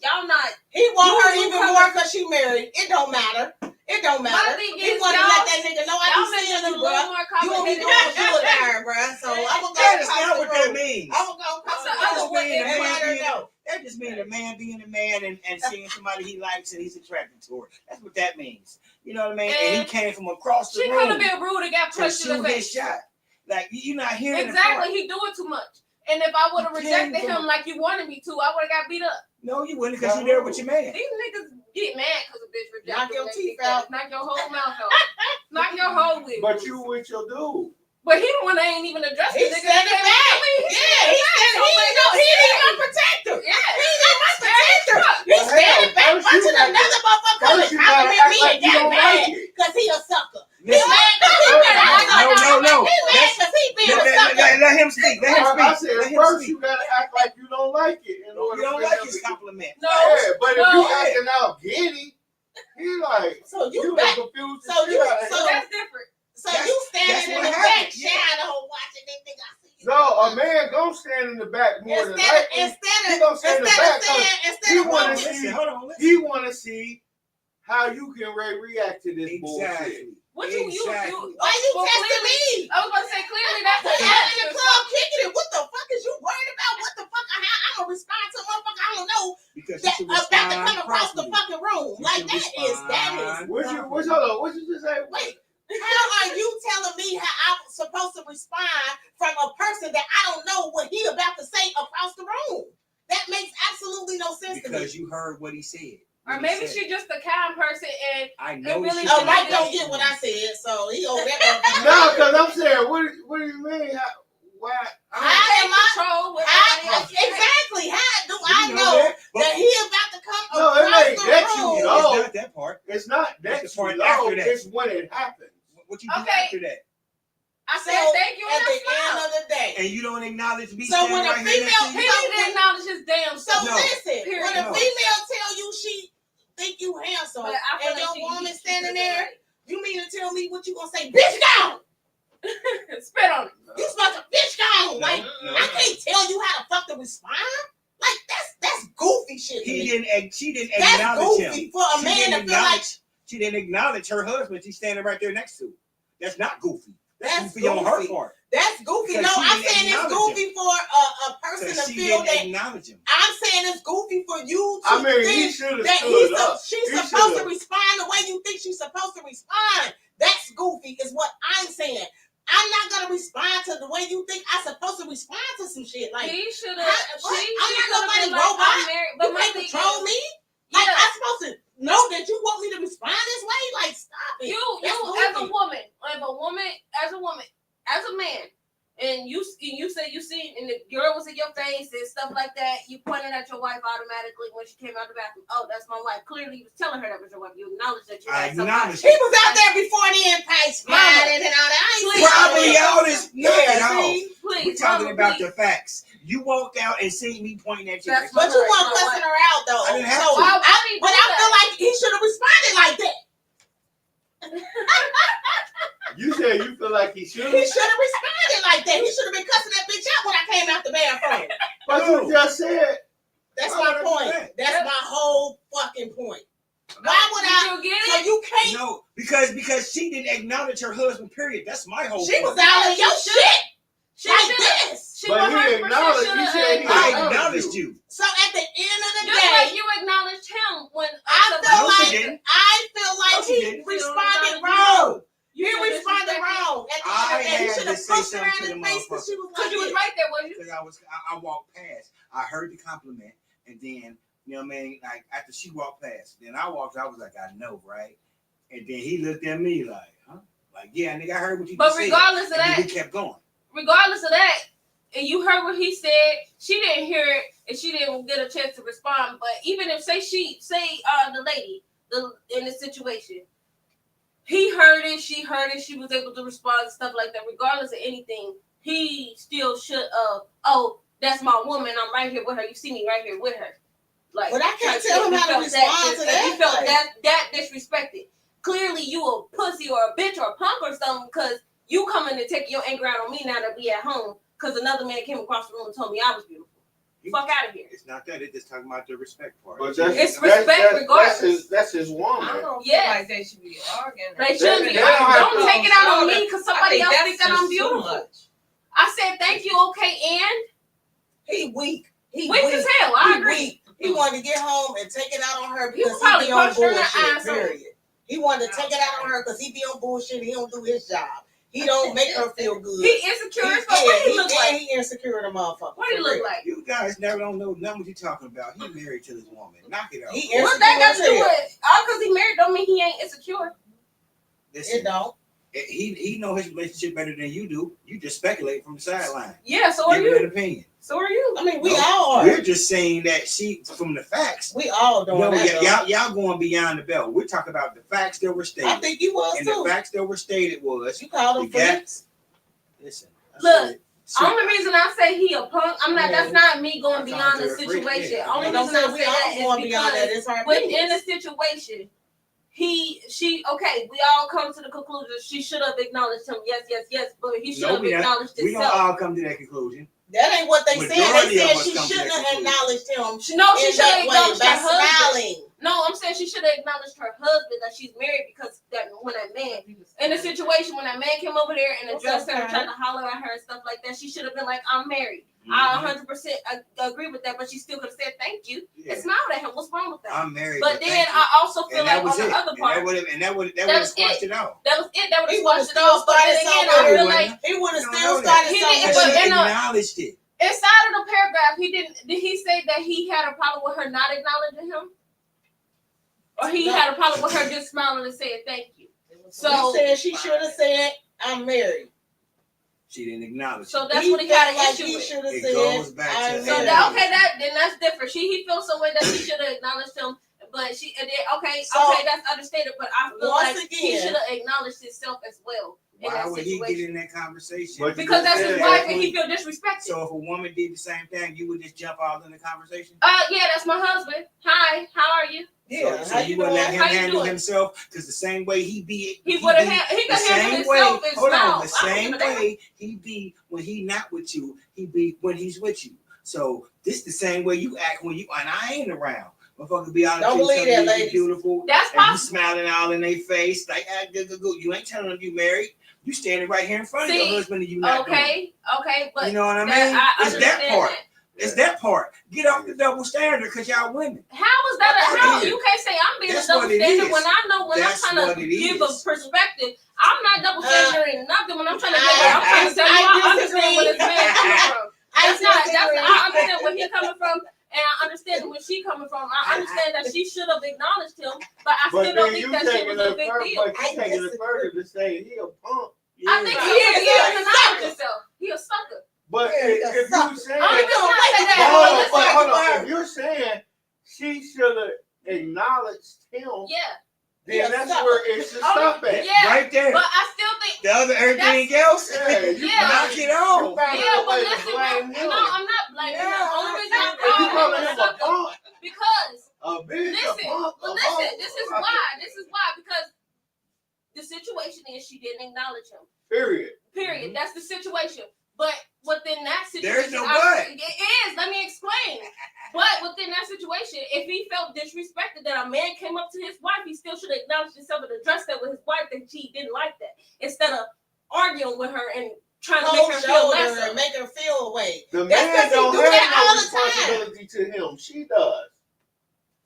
Y'all not. He want her even more because she married. It don't matter. It don't matter. He want to let that nigga know I be seeing you, bro. You won't be doing what you were there, bro. So I'm gonna go. That's not what that means. I'm gonna go across the other way and let her know. That just means a man being a man and seeing somebody he likes and he's attracted to her. That's what that means. You know what I mean? And he came from across the room. She could have been rude and got punched in the face. Shot. Like you're not hearing exactly. He doing too much. And if I would have rejected him like you wanted me to, I would have got beat up. No, you wouldn't because you're there with your man. These niggas get mad because a bitch rejected. Knock your teeth out. Knock your whole mouth out. Knock your whole wig. But you with your dude. But he the one that ain't even addressed the nigga. He said it back. Yeah, he said he's my protector. Yeah, he's my protector. He standing back punching another motherfucker compliment me and get mad because he a sucker. He mad No. He mad because he being a sucker. Let him speak. I said first you gotta act like you don't like it. You don't like his compliment. No. Yeah, but if you acting out giddy, he like so you confused. So that's different. So you standing in the back shadow watching that nigga. I see you. No, a man gonna stand in the back more than likely. He gonna stand in the back. He wanna see how you can react to this bullshit. What you why you testing me? I was gonna say clearly that's in the club kicking it. What the fuck is you worried about? What the fuck? I'm gonna respond to a motherfucker I don't know that about to come across the fucking room. Like that is. What you just say? Wait. How are you telling me how I'm supposed to respond from a person that I don't know what he about to say across the room? That makes absolutely no sense to me. Because you heard what he said. Or maybe she's just a kind person and I know really Mike don't get what I said, so he over there. No, because I'm saying, what do you mean? Why? Exactly. How do I know that he about to come across the room? It's not that part. It's not that the part after that. It's when it happens. What you do after that? I said thank you at the end of the day. And you don't acknowledge me. So when a female, he didn't acknowledge his damn self. So listen, when a female tell you she think you handsome and your woman standing there, you mean to tell me what you gonna say? Bitch down. Spit on it. You supposed to bitch down. Like I can't tell you how to fucking respond. Like that's goofy shit. She didn't that's acknowledge goofy him. For a man to feel like she didn't acknowledge her husband. She's standing right there next to. That's not goofy. That's goofy on her part. That's goofy. Because No, she I'm didn't saying it's acknowledge goofy for a person to she feel didn't that. acknowledge him. I'm saying it's goofy for you to I mean, he think should have that stood up. she's He supposed to shoulda. respond the way you think she's supposed to respond. That's goofy, is what I'm saying. I'm not gonna respond to the way you think I'm supposed to respond to some shit. Like he should have. I'm not nobody robot. But You my can't thing control is, me. Like I'm supposed to know that you want me to respond this way. Like stop it. You That's as a goofy. woman, as a man, and you said you seen and the girl was in your face and stuff like that. You pointed at your wife automatically when she came out the bathroom. Oh, that's my wife. Clearly, you was telling her that was your wife. You acknowledged that you had somebody. He was out there before then, smiling and all that. I ain't seen Probably all all this nothing off. Please, We're talking mama, about please. the facts. You walked out and seen me pointing at you. But you weren't cussing her out though. I didn't have So to. but I feel like he should have responded like that. You said you feel like he should. He should have responded like that. He should have been cussing that bitch out when I came out the bathroom. But you just said. That's my point. That's my whole fucking point. Why would I? You get So it? you can't. No, because she didn't acknowledge her husband. Period. That's my whole. She was point. out in your shit. She Like should. this. She But he 100% acknowledged. You shoulda said he I acknowledged. acknowledged you. So at the end of the Just day, like you acknowledged him when I No, feel she like didn't. No, she he didn't. responded You wrong. You He feel responded disrespected. wrong. At the end I of the day, he had should to have say pushed her something in to the the face because she was Cause like you was this. right there, was you? Because I walked past. I heard the compliment, and then you know what I mean. Like after she walked past, then I walked. I was like, I know, right? And then he looked at me like, huh? Like, yeah, nigga, I heard what you But just said. regardless of And then that, we kept going. regardless of that, and you heard what he said, she didn't hear it, and she didn't get a chance to respond. But even if the lady in the situation, he heard it, she heard it, she was able to respond and stuff like that. Regardless of anything, he still should. Oh, that's my woman. I'm right here with her. You see me right here with her. Like, But I can't tell him how to respond to that. He felt that disrespected. Clearly, you a pussy or a bitch or a punk or something because you coming to take your anger out on me now that we at home because another man came across the room and told me I was beautiful. Fuck out of here. It's not that. It's just talking about the respect part. But It's respect regardless. That's his woman. I don't feel Yes. like they should be arguing. They should be. They don't have Don't to- take it out on me because somebody else that's thinks that I'm just too beautiful. much. I said thank you, okay, and He weak. He weak as hell. I He agree. weak. He wanted to get home and take it out on her You because probably he be on punched her in the bullshit. asshole. Period. He wanted to take it out on her because he be on bullshit. He don't do his job. He don't make her feel good. He insecure as fuck. What he look like? He insecure the motherfucker. What he for look real. like? You guys never don't know nothing what you're talking about. He married to this woman. Knock it out. He What that got to do insecure as with? All because he married don't mean he ain't insecure. Listen, It don't. he know his relationship better than you do. You just speculate from the sideline. Yeah, so are Give an you. opinion. So are you. I mean, we No, all are. We're just saying that she, from the facts. We all doing No, that. y'all going beyond the belt. We're talking about the facts that were stated. I think you was and too. the facts that were stated was You called him the gap- freaks. Listen. I Look, said, see, Only reason I say he a punk, I'm not. Yeah. That's not me going I beyond called the her a freak, situation. yeah. Only And don't reason I say say we all that going is beyond that. because It's our within business. the situation, we all come to the conclusion she should have acknowledged him. Yes, but he should have acknowledged we don't himself. all come to that conclusion. That ain't what they said. Majority They of said us she come to shouldn't that have conclusion. acknowledged him. No, she in should have that way acknowledged by her husband. smiling. No, I'm saying she should have acknowledged her husband that she's married because when that man in a situation when that man came over there and addressed her and tried to holler at her and stuff like that, she should have been like, "I'm married." I 100% agree with that, but she still could have said thank you and smiled at him. What's wrong with that? I'm married. But then I also feel like on the other part, that would have squashed it out. that was it. That would He have would've squashed it still off. But then started again, I somewhere. feel like He would have You still don't know that. started He didn't, somewhere. but She in a- acknowledged it. inside of the paragraph, did he say that he had a problem with her not acknowledging him? Or he had a problem with her just smiling and saying thank you? So he said she should have said, "I'm married." She didn't acknowledge So it. that's what he had an issue he with. should have It said, goes back to "I'm So married." then that's different. He feels some way that she should have acknowledged him, but okay, that's understated. But I feel Once like he again- should have acknowledged himself as well in Why that would he situation. get in that conversation? But Because that's his Yeah. wife and he feel disrespected. So if a woman did the same thing, you would just jump all in the conversation? Yeah, that's my husband. Hi, how are you? Yeah, So how you you would doing? let him How you handle doing? himself because the same way he be He be would have the he could handle same himself way. and Hold smile. on, the same way he be when he not with you, he be when he's with you. So this the same way you act when you and I ain't around. Motherfucker be out Don't there believe telling that, you ladies. beautiful. That's and you possible. smiling all in their face like you ain't telling them you married. You standing right here in front of your husband and you not doing it. Okay, but you know what I mean? It's that part. It's that part. Get off the double standard because y'all women. How is that how? You can't say I'm being a double standard when I know when I'm trying to give a perspective. I'm not double standard in nothing when I'm trying to give I'm trying to tell you I understand where this man coming from. I understand where he's coming from. And I understand where she's coming from. I understand that she should have acknowledged him, but I still don't think that shit was a big deal. But you taking it further to say he a punk. I think he is acknowledge himself. He a sucker. But if you saying, hold on, if you're saying she should have acknowledged him, then that's where it should stop at. Right there. But I still think the other everything else, knock it off. But listen, no, I'm not blaming him. The only reason I'm calling him a sucker because listen, this is why because the situation is she didn't acknowledge him. Period. That's the situation. But within that situation, there's no but. It is. Let me explain. But within that situation, if he felt disrespected that a man came up to his wife, he still should have acknowledged himself and addressed that with his wife that she didn't like that, instead of arguing with her and trying to make her feel lesser and make her feel away. The man don't have no responsibility to him. She does.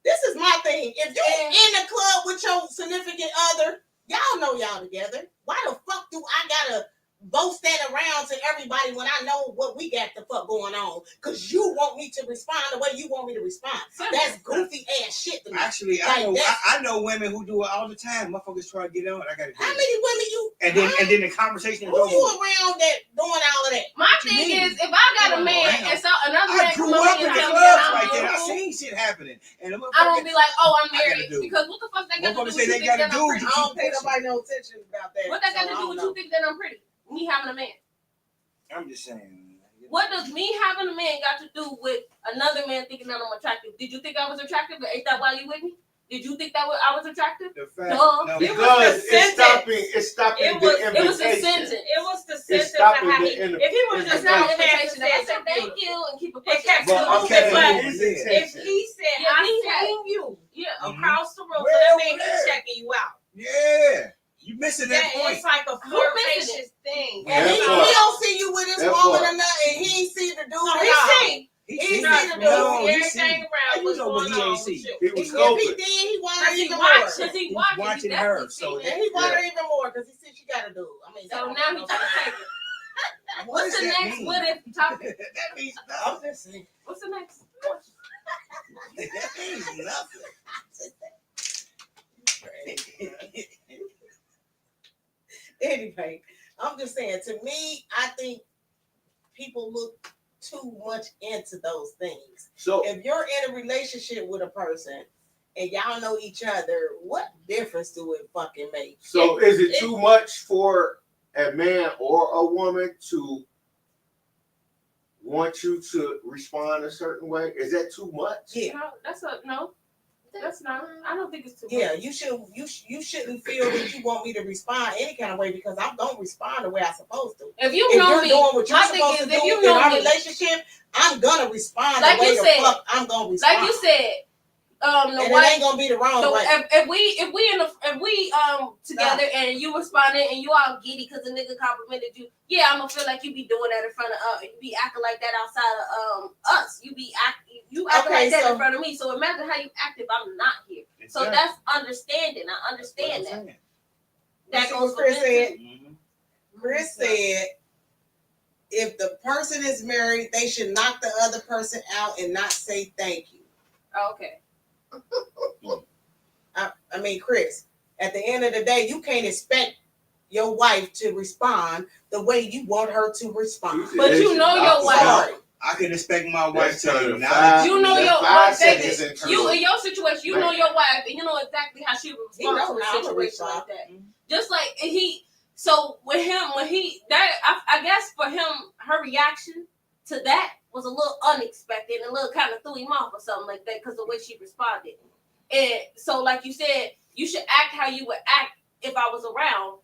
This is my thing. If you're in the club with your significant other, y'all know y'all together. Why the fuck do I gotta boast that around to everybody when I know what we got the fuck going on? Because you want me to respond the way you want me to respond. That's goofy ass shit to me. Actually, I know women who do it all the time. Motherfuckers try to get on. I gotta. How many women you? And then the conversation is over. Who you around that doing all of that? My thing is, if I got a man and so another man grew up in the clubs like that. I seen shit happening, and I don't be like, oh, I'm married because what the fuck they got to do with you think that I'm pretty? I don't pay nobody no attention about that. What that got to do with you think that I'm pretty? Me having a man. I'm just saying. What does me having a man got to do with another man thinking that I'm attractive? Did you think I was attractive? Ain't that why you with me? Did you think that I was attractive? The fact, no, because it's stopping the invitation. It was a sentence. It was the sentence of how he. If he was just not an invitation, I said thank you and keep it pushing. If he said I seen you across the road, so that means he's checking you out. Yeah. You missing that point. It's like a flirtatious thing. And he don't see you with his woman or nothing, and he ain't see the dude. No, he see. He see the dude. Everything around was going on. He was if he did, he wanted even more. He's watching her. So and he wanted even more because he said she got a dude. I mean, so now he's trying to take it. What's the next mean? what if topic? That means I'm just saying. What's the next? That means nothing. Anyway, I'm just saying, to me, I think people look too much into those things. So if you're in a relationship with a person and y'all know each other, what difference do it fucking make? So is it too much for a man or a woman to want you to respond a certain way? Is that too much? Yeah. No. That's not. I don't think it's too much. Yeah, you shouldn't feel that you want me to respond any kind of way because I don't respond the way I'm supposed to. If you know me, doing what you're supposed to do in our relationship, I'm gonna respond like the way you said. the fuck I'm gonna respond. Like you said, and it ain't gonna be the wrong way. If we together and you responded and you all giddy because the nigga complimented you, yeah, I'm gonna feel like you be doing that in front of you be acting like that outside of us. You acting like that in front of me. So imagine how you act if I'm not here. So that's understanding. I understand that. That goes what Chris said. Chris said, if the person is married, they should knock the other person out and not say thank you. Okay. I mean, Chris, at the end of the day, you can't expect your wife to respond the way you want her to respond. But you know your wife. I can expect my wife to you know your wife. You in your situation, you know your wife, and you know exactly how she would respond to a situation like that. Just like so with him, I guess for him, her reaction to that was a little unexpected and a little kind of threw him off or something like that because of the way she responded. And so, like you said, you should act how you would act if I was around.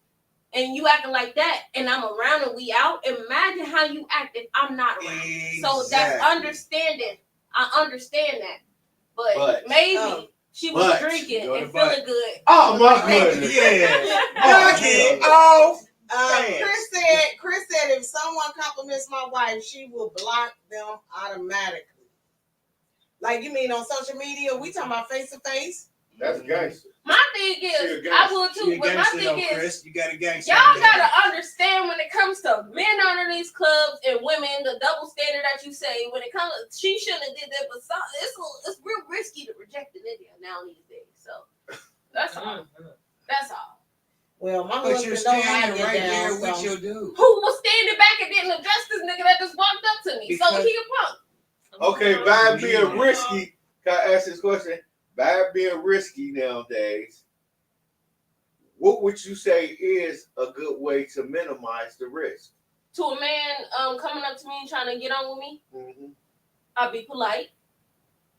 And you acting like that, and I'm around and we out. Imagine how you act if I'm not around. Exactly. So that's understanding. I understand that. But maybe she was drinking and feeling good. Oh my goodness. Yeah. Knock it off Chris said if someone compliments my wife, she will block them automatically. Like, you mean on social media? We talking about face to face? That's gangster. My thing is, I would too, but my thing is, Chris, you got a gangster. y'all gotta understand when it comes to men under these clubs and women, the double standard that you say. When it comes, she shouldn't have did that, but it's real risky to reject a nigga now these days. So that's all. That's all. Well, my But husband you're don't standing right there down, with so. your dude. Who was standing back and didn't address this nigga that just walked up to me? So he a punk. Okay, by being risky, can I ask this question? By being risky nowadays, what would you say is a good way to minimize the risk? To a man coming up to me and trying to get on with me, I'll be polite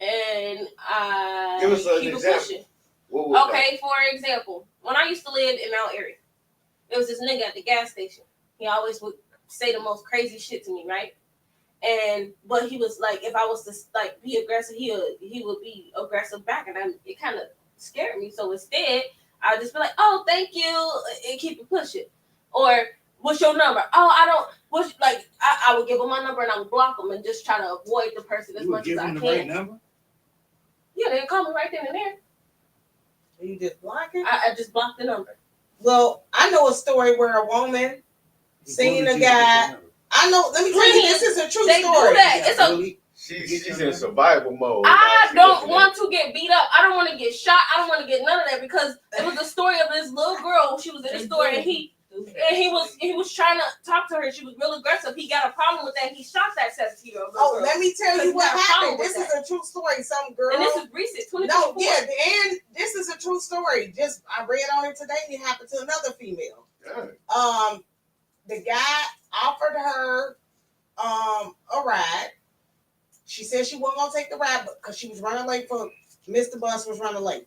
and I Give us an keep example. it pushing. Okay, for example, when I used to live in Mount Airy, there was this nigga at the gas station. He always would say the most crazy shit to me, right? But he was like, if I was to like be aggressive, he would be aggressive back, and it kind of scared me. So instead, I would just be like, "Oh, thank you," and keep it pushing. Or, what's your number? Oh, I don't. I would give him my number and I would block him and just try to avoid the person as much as I can. You would give him the right number? Yeah, they call me right then and there. You just block it? I just blocked the number. Well, I know a story where a woman seen a guy. I know. Let me tell you, this is a true story. Do that. It's She's in survival mode. I don't want to get beat up. I don't want to get shot. I don't want to get none of that because it was the story of this little girl. She was in the store and he was trying to talk to her. She was real aggressive. He got a problem with that. He shot that 17-year-old girl. Oh, let me tell you what happened. This is a true story. Some girl. And this is recent. No, yeah, and this is a true story. Just I read on it today. And it happened to another female. The guy offered her a ride. She said she wasn't gonna take the ride because she was running late for Mr. Bus was running late.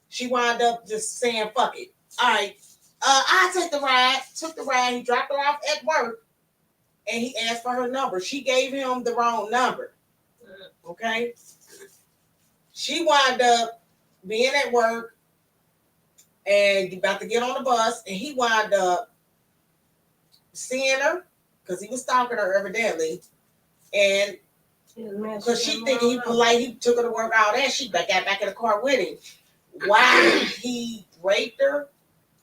She wound up just saying, "Fuck it, all right, I take the ride." Took the ride. He dropped her off at work, and he asked for her number. She gave him the wrong number. Okay. She wound up being at work and about to get on the bus, and he wound up seeing her because he was stalking her evidently, and because she thinking he polite, he took her to work, all that. She got back in the car with him. Wow, he raped her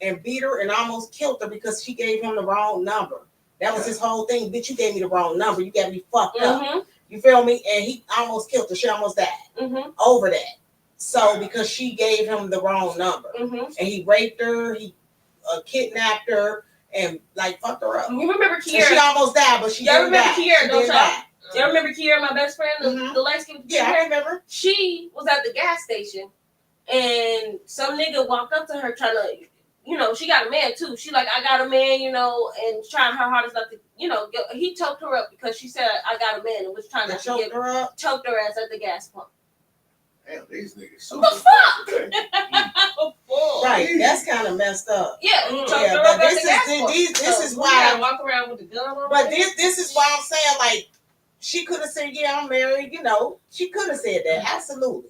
and beat her and almost killed her because she gave him the wrong number. That was his whole thing. Bitch, you gave me the wrong number. You got me fucked up. You feel me? And he almost killed her. She almost died over that. So because she gave him the wrong number, and he raped her, he kidnapped her, and like fucked her up. You remember Kiera? And she almost died, but she didn't die. Kiera, don't y'all? Y'all remember Kiera, my best friend, the light skin? Yeah, I remember. She was at the gas station, and some nigga walked up to her trying to, she got a man too. She like, I got a man, and trying her hardest not to, he choked her up because she said, I got a man, and was trying to choke her up, choked her ass at the gas pump. Damn, these niggas. What the fuck? Right, that's kind of messed up. Yeah, but this is why I walk around with the gun on. But this is why I'm saying, like, she could have said, "Yeah, I'm married." She could have said that, absolutely.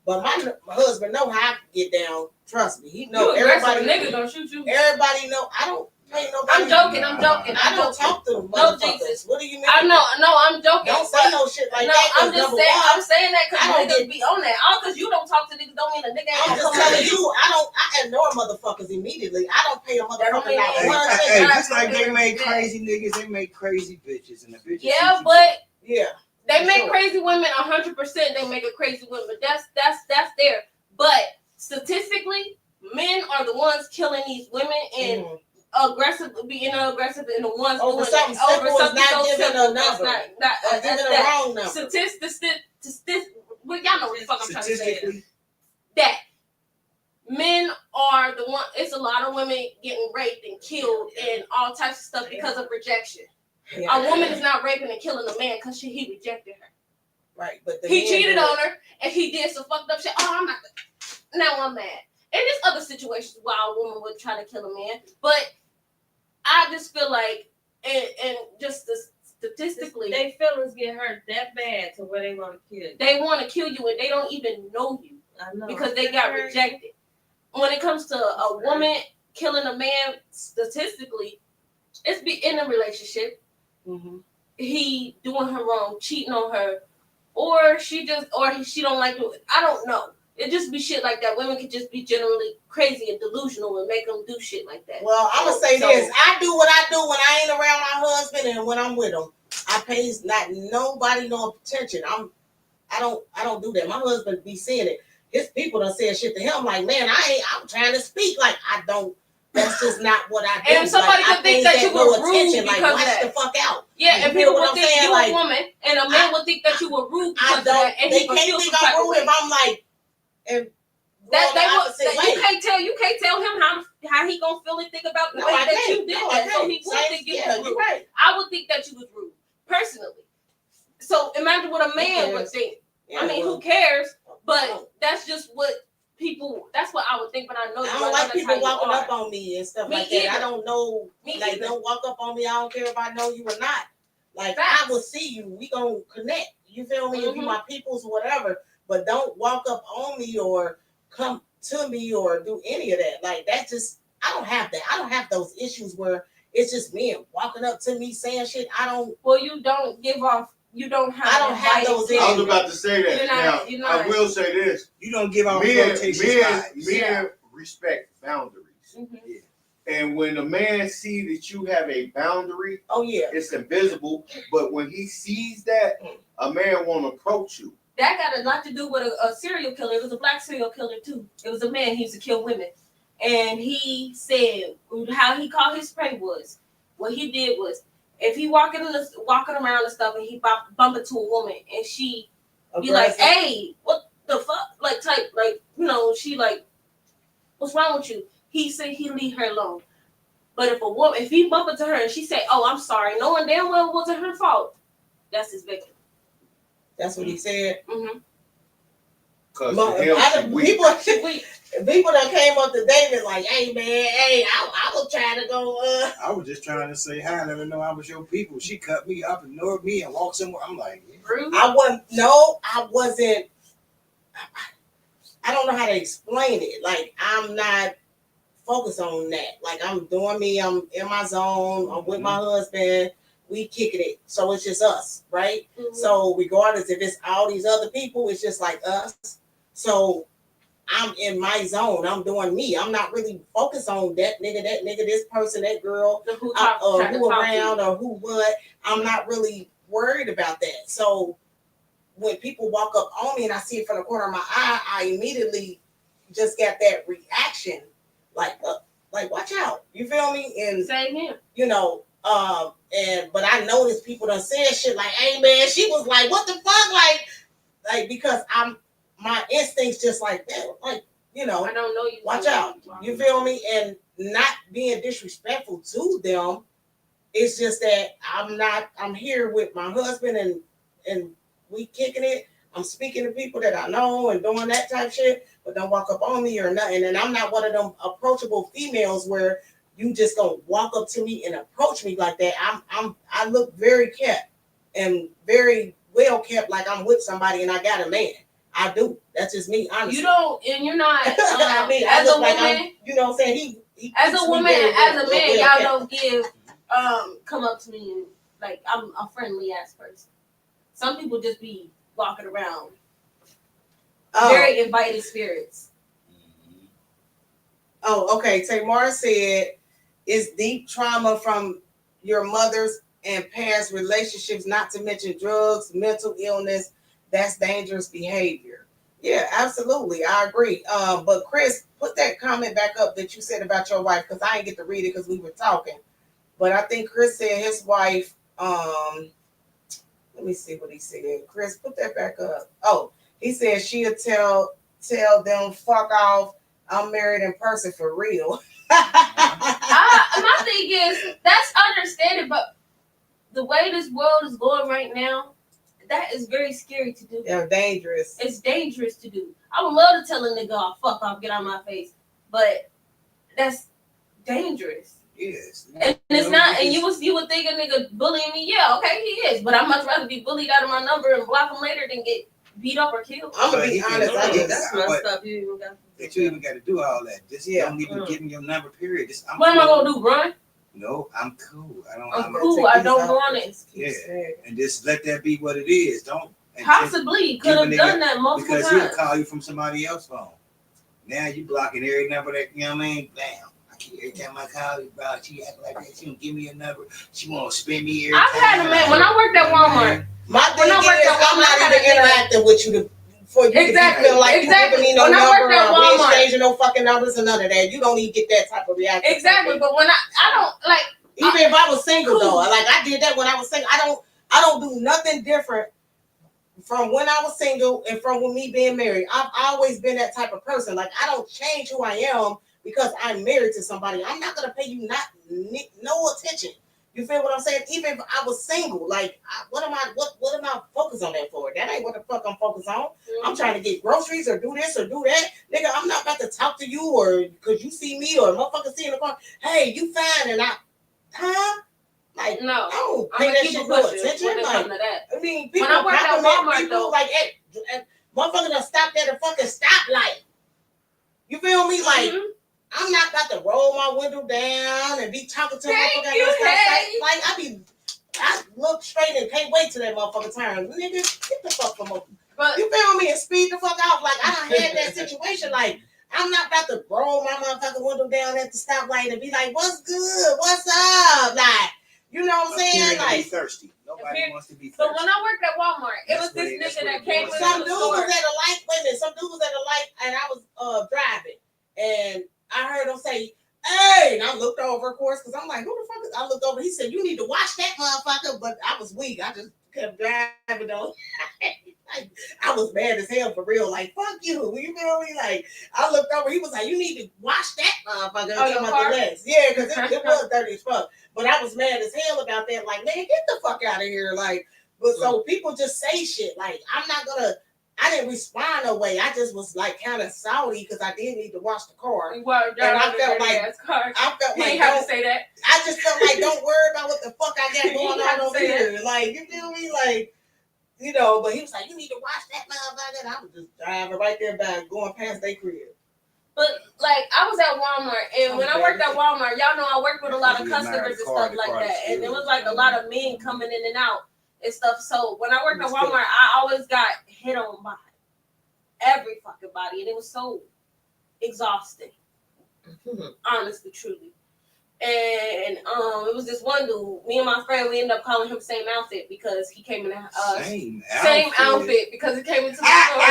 But my husband know how I get down. Trust me, he know. Everybody, nigga gonna shoot you. Everybody know. I don't pay nobody. I'm joking. I don't talk to them. No, Jesus. What do you mean? I know. I'm joking. Don't say no shit like that. I'm just saying. I'm saying that because niggas be on that. All because you don't talk to niggas don't mean a nigga ain't. I'm just telling you. I ignore motherfuckers immediately. I don't pay a motherfucker not one thing. Hey, just like they make crazy niggas, they make crazy bitches, and the bitches. Yeah, but they make sure. crazy women 100%. They make a crazy women. That's there. But statistically, men are the ones killing these women and being aggressive, and the ones over doing something simple is not giving a number. Or giving a wrong number. Well, y'all know what the fuck I'm trying to say. That men are the one. It's a lot of women getting raped and killed and all types of stuff because of rejection. A woman is not raping and killing a man because he rejected her. Right, but he cheated on her and he did some fucked up shit. Oh, I'm not. Now I'm mad. And there's other situations where a woman would try to kill a man, but I just feel like, and just statistically, their feelings get hurt that bad to where they want to kill you. They want to kill you and they don't even know you because they got rejected. When it comes to a woman killing a man, statistically, it's be in a relationship. Mm-hmm. He doing her wrong, cheating on her, or she don't like it. I don't know. It just be shit like that. Women could just be generally crazy and delusional and make them do shit like that. Well, I'm gonna say this: I do what I do when I ain't around my husband and when I'm with him. I pays not nobody no attention. I don't do that. My husband be saying it. His people done said shit to him like, man, I'm trying to speak like I don't. That's just not what I do. And somebody could think that you were rude because like, watch the fuck out. Yeah, and people would think you like, a woman, and a man would think that you were rude because I don't. of that. And they can't think I'm rude if I'm like, and you can't tell him how he gonna feel and think about the way that you did that. So he would think you was rude. Right. I would think that you was rude personally. So imagine what a man would think. Yeah, I mean, who cares? But that's just what people. That's what I would think. But I know I don't like people walking up on me and stuff like that. I don't know. Like, don't walk up on me. I don't care if I know you or not. Like, I will see you. We gonna connect. You feel me? If you my peoples or whatever. But don't walk up on me or come to me or do any of that. Like, that's just, I don't have that. I don't have those issues where it's just men walking up to me saying shit. Well, you don't give off. You don't have. I don't have those issues. I was about to say that. Now, I will say this. You don't give off men respect boundaries. Mm-hmm. Yeah. And when a man see that you have a boundary, it's invisible. But when he sees that, a man won't approach you. That got a lot to do with a serial killer. It was a black serial killer too. It was a man. He used to kill women, and he said how he caught his prey was what he did was if he walking around and stuff, and he bump into a woman, and she be like, "Hey, what the fuck?" Like type like she like, "What's wrong with you?" He said he leave her alone. But if he bump into her and she say, "Oh, I'm sorry," knowing damn well it wasn't her fault, that's his victim. That's what he said. Mm-hmm. People that came up to David like, "Hey man, I was trying to go." I was just trying to say hi, let her know I was your people. She cut me up, ignored me, and walked somewhere. I'm like, I wasn't. I don't know how to explain it. Like, I'm not focused on that. Like, I'm doing me. I'm in my zone. I'm with my husband. We kicking it. So it's just us, right? Mm-hmm. So regardless if it's all these other people, it's just like us. So I'm in my zone. I'm doing me. I'm not really focused on that nigga, this person, that girl, who around or who what. I'm not really worried about that. So when people walk up on me and I see it from the corner of my eye, I immediately just got that reaction. Like watch out. You feel me? And same here. But I noticed people done said shit like, "Hey man," she was like, "What the fuck?" Like because my instincts just like that. Like, I don't know you. Watch out. You feel me? And not being disrespectful to them. It's just that I'm here with my husband and we kicking it. I'm speaking to people that I know and doing that type of shit, but don't walk up on me or nothing. And I'm not one of them approachable females where you just gonna walk up to me and approach me like that. I look very kept and very well kept, like I'm with somebody and I got a man. I do. That's just me, honestly. You don't, and you're not. I mean, as a like woman, you know what I'm saying? He as a woman, as a man, y'all don't give. Come up to me and like I'm a friendly ass person. Some people just be walking around, very inviting spirits. Oh, okay. Tamar said, "It's deep trauma from your mother's and past relationships, not to mention drugs, mental illness. That's dangerous behavior." Yeah, absolutely. I agree. But Chris, put that comment back up that you said about your wife, because I didn't get to read it because we were talking. But I think Chris said his wife, let me see what he said. Chris, put that back up. Oh, he said she'll tell them, "Fuck off. I'm married in person for real." My thing is, that's understanding, but the way this world is going right now, that is very scary to do. Yeah, dangerous. It's dangerous to do. I would love to tell a nigga, "Oh, fuck off, get out of my face," but that's dangerous. Yes. And it's not, and you would think a nigga bullying me. Yeah, okay, he is, but I'd much rather be bullied out of my number and block him later than get beat up or killed. I'm gonna be honest. That's messed up. You even got to do all that. Just don't even give him your number. Period. What am I gonna do, run? No, I'm cool. I'm cool. I don't want it. Yeah, and just let that be what it is. Don't. Possibly could have done that multiple because times. He'll call you from somebody else's phone. Now you blocking every number that, you know what I mean? Bam. Every time I call you, bro, she act like that. She don't give me a number. She won't spend me every time. I've had a man when I worked at Walmart. My thing is, I'm not even interacting with you for you to feel like you giving me no number or we exchanging no fucking numbers and none of that. You don't even get that type of reaction. Exactly, but when I don't like. Even if I was single though, like I did that when I was single. I don't do nothing different from when I was single and from when me being married. I've always been that type of person. Like I don't change who I am because I'm married to somebody. I'm not gonna pay you no attention. You feel what I'm saying? Even if I was single, like what am I focused on that for? That ain't what the fuck I'm focused on. Mm-hmm. I'm trying to get groceries or do this or do that. Nigga, I'm not about to talk to you or because you see me or motherfucker see in the car. Hey, you fine and like no, I don't pay that shit no attention. Like, I mean, people when I worked at Walmart, people though, like, hey, motherfucker done stopped at a fucking stoplight. You feel me? Like, I'm not about to roll my window down and be talking to a motherfucker at the stoplight. I look straight and can't wait till that motherfucker turn. Nigga, get the fuck from up. You feel me? And speed the fuck off. Like, I done had that situation. Like, I'm not about to roll my motherfucking window down at the stoplight and be like, what's good? What's up? Like, you know what I'm saying? Like, be thirsty. Nobody wants to be thirsty. So when I worked at Walmart, it was this nigga that came with some dude was at a light. Wait a minute, some dude was at a light, and I was driving, and I heard him say, "Hey!" And I looked over, of course, because I'm like, "Who the fuck is?" I looked over. He said, "You need to watch that motherfucker," but I was weak. I just kept driving though. Like, I was mad as hell for real. Like, fuck you. You feel me? Like, I looked over. He was like, "You need to watch that motherfucker." Yeah, because it was dirty as fuck. But I was mad as hell about that. Like, man, get the fuck out of here. Like, but so people just say shit. Like, I didn't respond no way. I just was like kind of salty because I did need to wash the car. And I felt like have to say that. I just felt like don't worry about what the fuck I got going on over here. Like, you feel me? Like, you know, but he was like, you need to watch that motherfucker. And I was just driving right there by going past their crib. But like I was at Walmart, and when I worked at Walmart, y'all know I worked with a lot of customers and stuff like that. And it was like a lot of men coming in and out and stuff. So when I worked at Walmart, I always got hit on by every fucking body, and it was so exhausting. Honestly, truly. And it was this one dude. Me and my friend, we ended up calling him Same Outfit because he came in the same outfit because he came into the store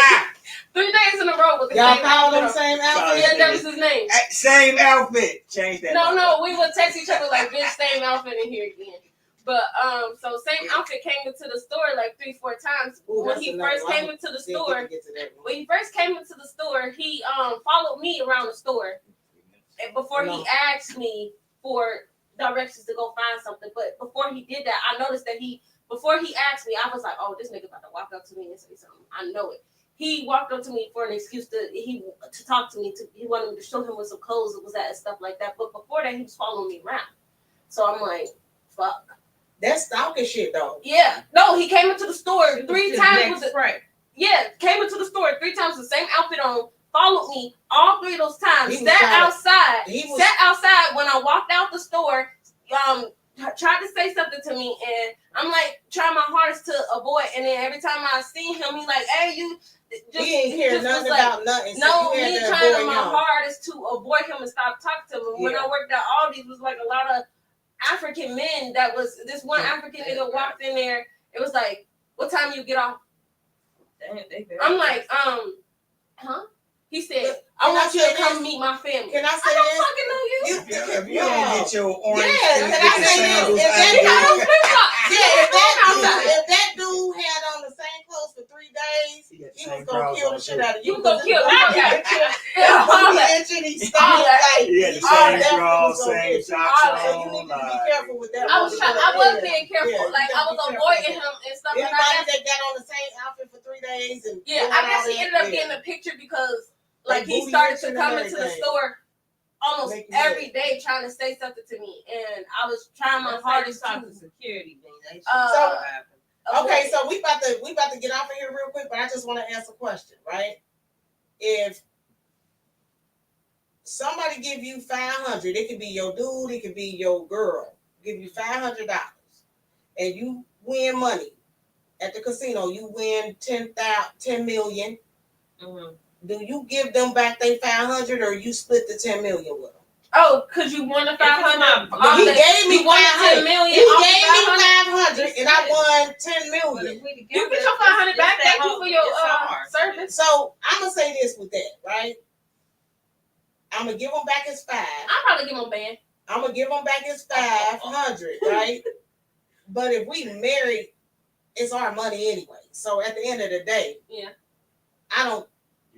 3 days in a row with the y'all same called outfit. him Same Outfit? Yeah, that was his name. Same outfit. Change that. No, we would text each other like, "Bitch, same outfit in here again." But so Same Outfit came into the store like 3-4 times. When he first came into the store, he followed me around the store. And before he asked me for directions to go find something, but before he did that, I noticed that before he asked me, I was like, "Oh, this nigga about to walk up to me and say something." I know it. He walked up to me for an excuse to talk to me. He wanted me to show him where some clothes was at and stuff like that. But before that, he was following me around. So I'm like, fuck. That's stalking shit though. Yeah. No, he came into the store 3 times with came into the store 3 times with the same outfit on. Followed me all 3 of those times. Sat outside when I walked out the store. Tried to say something to me, and I'm like trying my hardest to avoid. And then every time I see him, he's like, "Hey, you." He ain't hear nothing about nothing. No, me trying my hardest to avoid him and stop talking to him. When I worked at Aldi's, was like a lot of African men. That was this one African nigga walked in there. It was like, "What time you get off?" I'm like, huh? He said, "I want you to come meet my family." Can I say I don't fucking know you. If you don't get your orange, can I say this? If that dude had on the same clothes for 3 days, he was gonna kill the shit out of you. You was gonna kill that guy. He started like he had the same drawers, same socks on. So you need to be careful with that. I was being careful. Like I was avoiding him and stuff. Anybody that got on the same outfit for 3 days and I guess he ended up getting a picture because like he started to come into the store almost every day trying to say something to me, and I was trying my hardest to security. Okay, so we about to get off of here real quick, but I just want to ask a question, right? If somebody give you $500, it could be your dude, it could be your girl, give you $500, and you win money at the casino, you win 10 million. Mm-hmm. Do you give them back their 500 or you split the 10 million with them? Oh, cause you won the 500. He gave me 500. 10 million. He gave me 500, and I won 10 million. You get your 500 back. Thank you for your service. So I'm gonna say this with that, right? I'm gonna give him back his 5. I'll probably give him a band. I'm gonna give him back his 500, right? But if we married, it's our money anyway. So at the end of the day, yeah, I don't.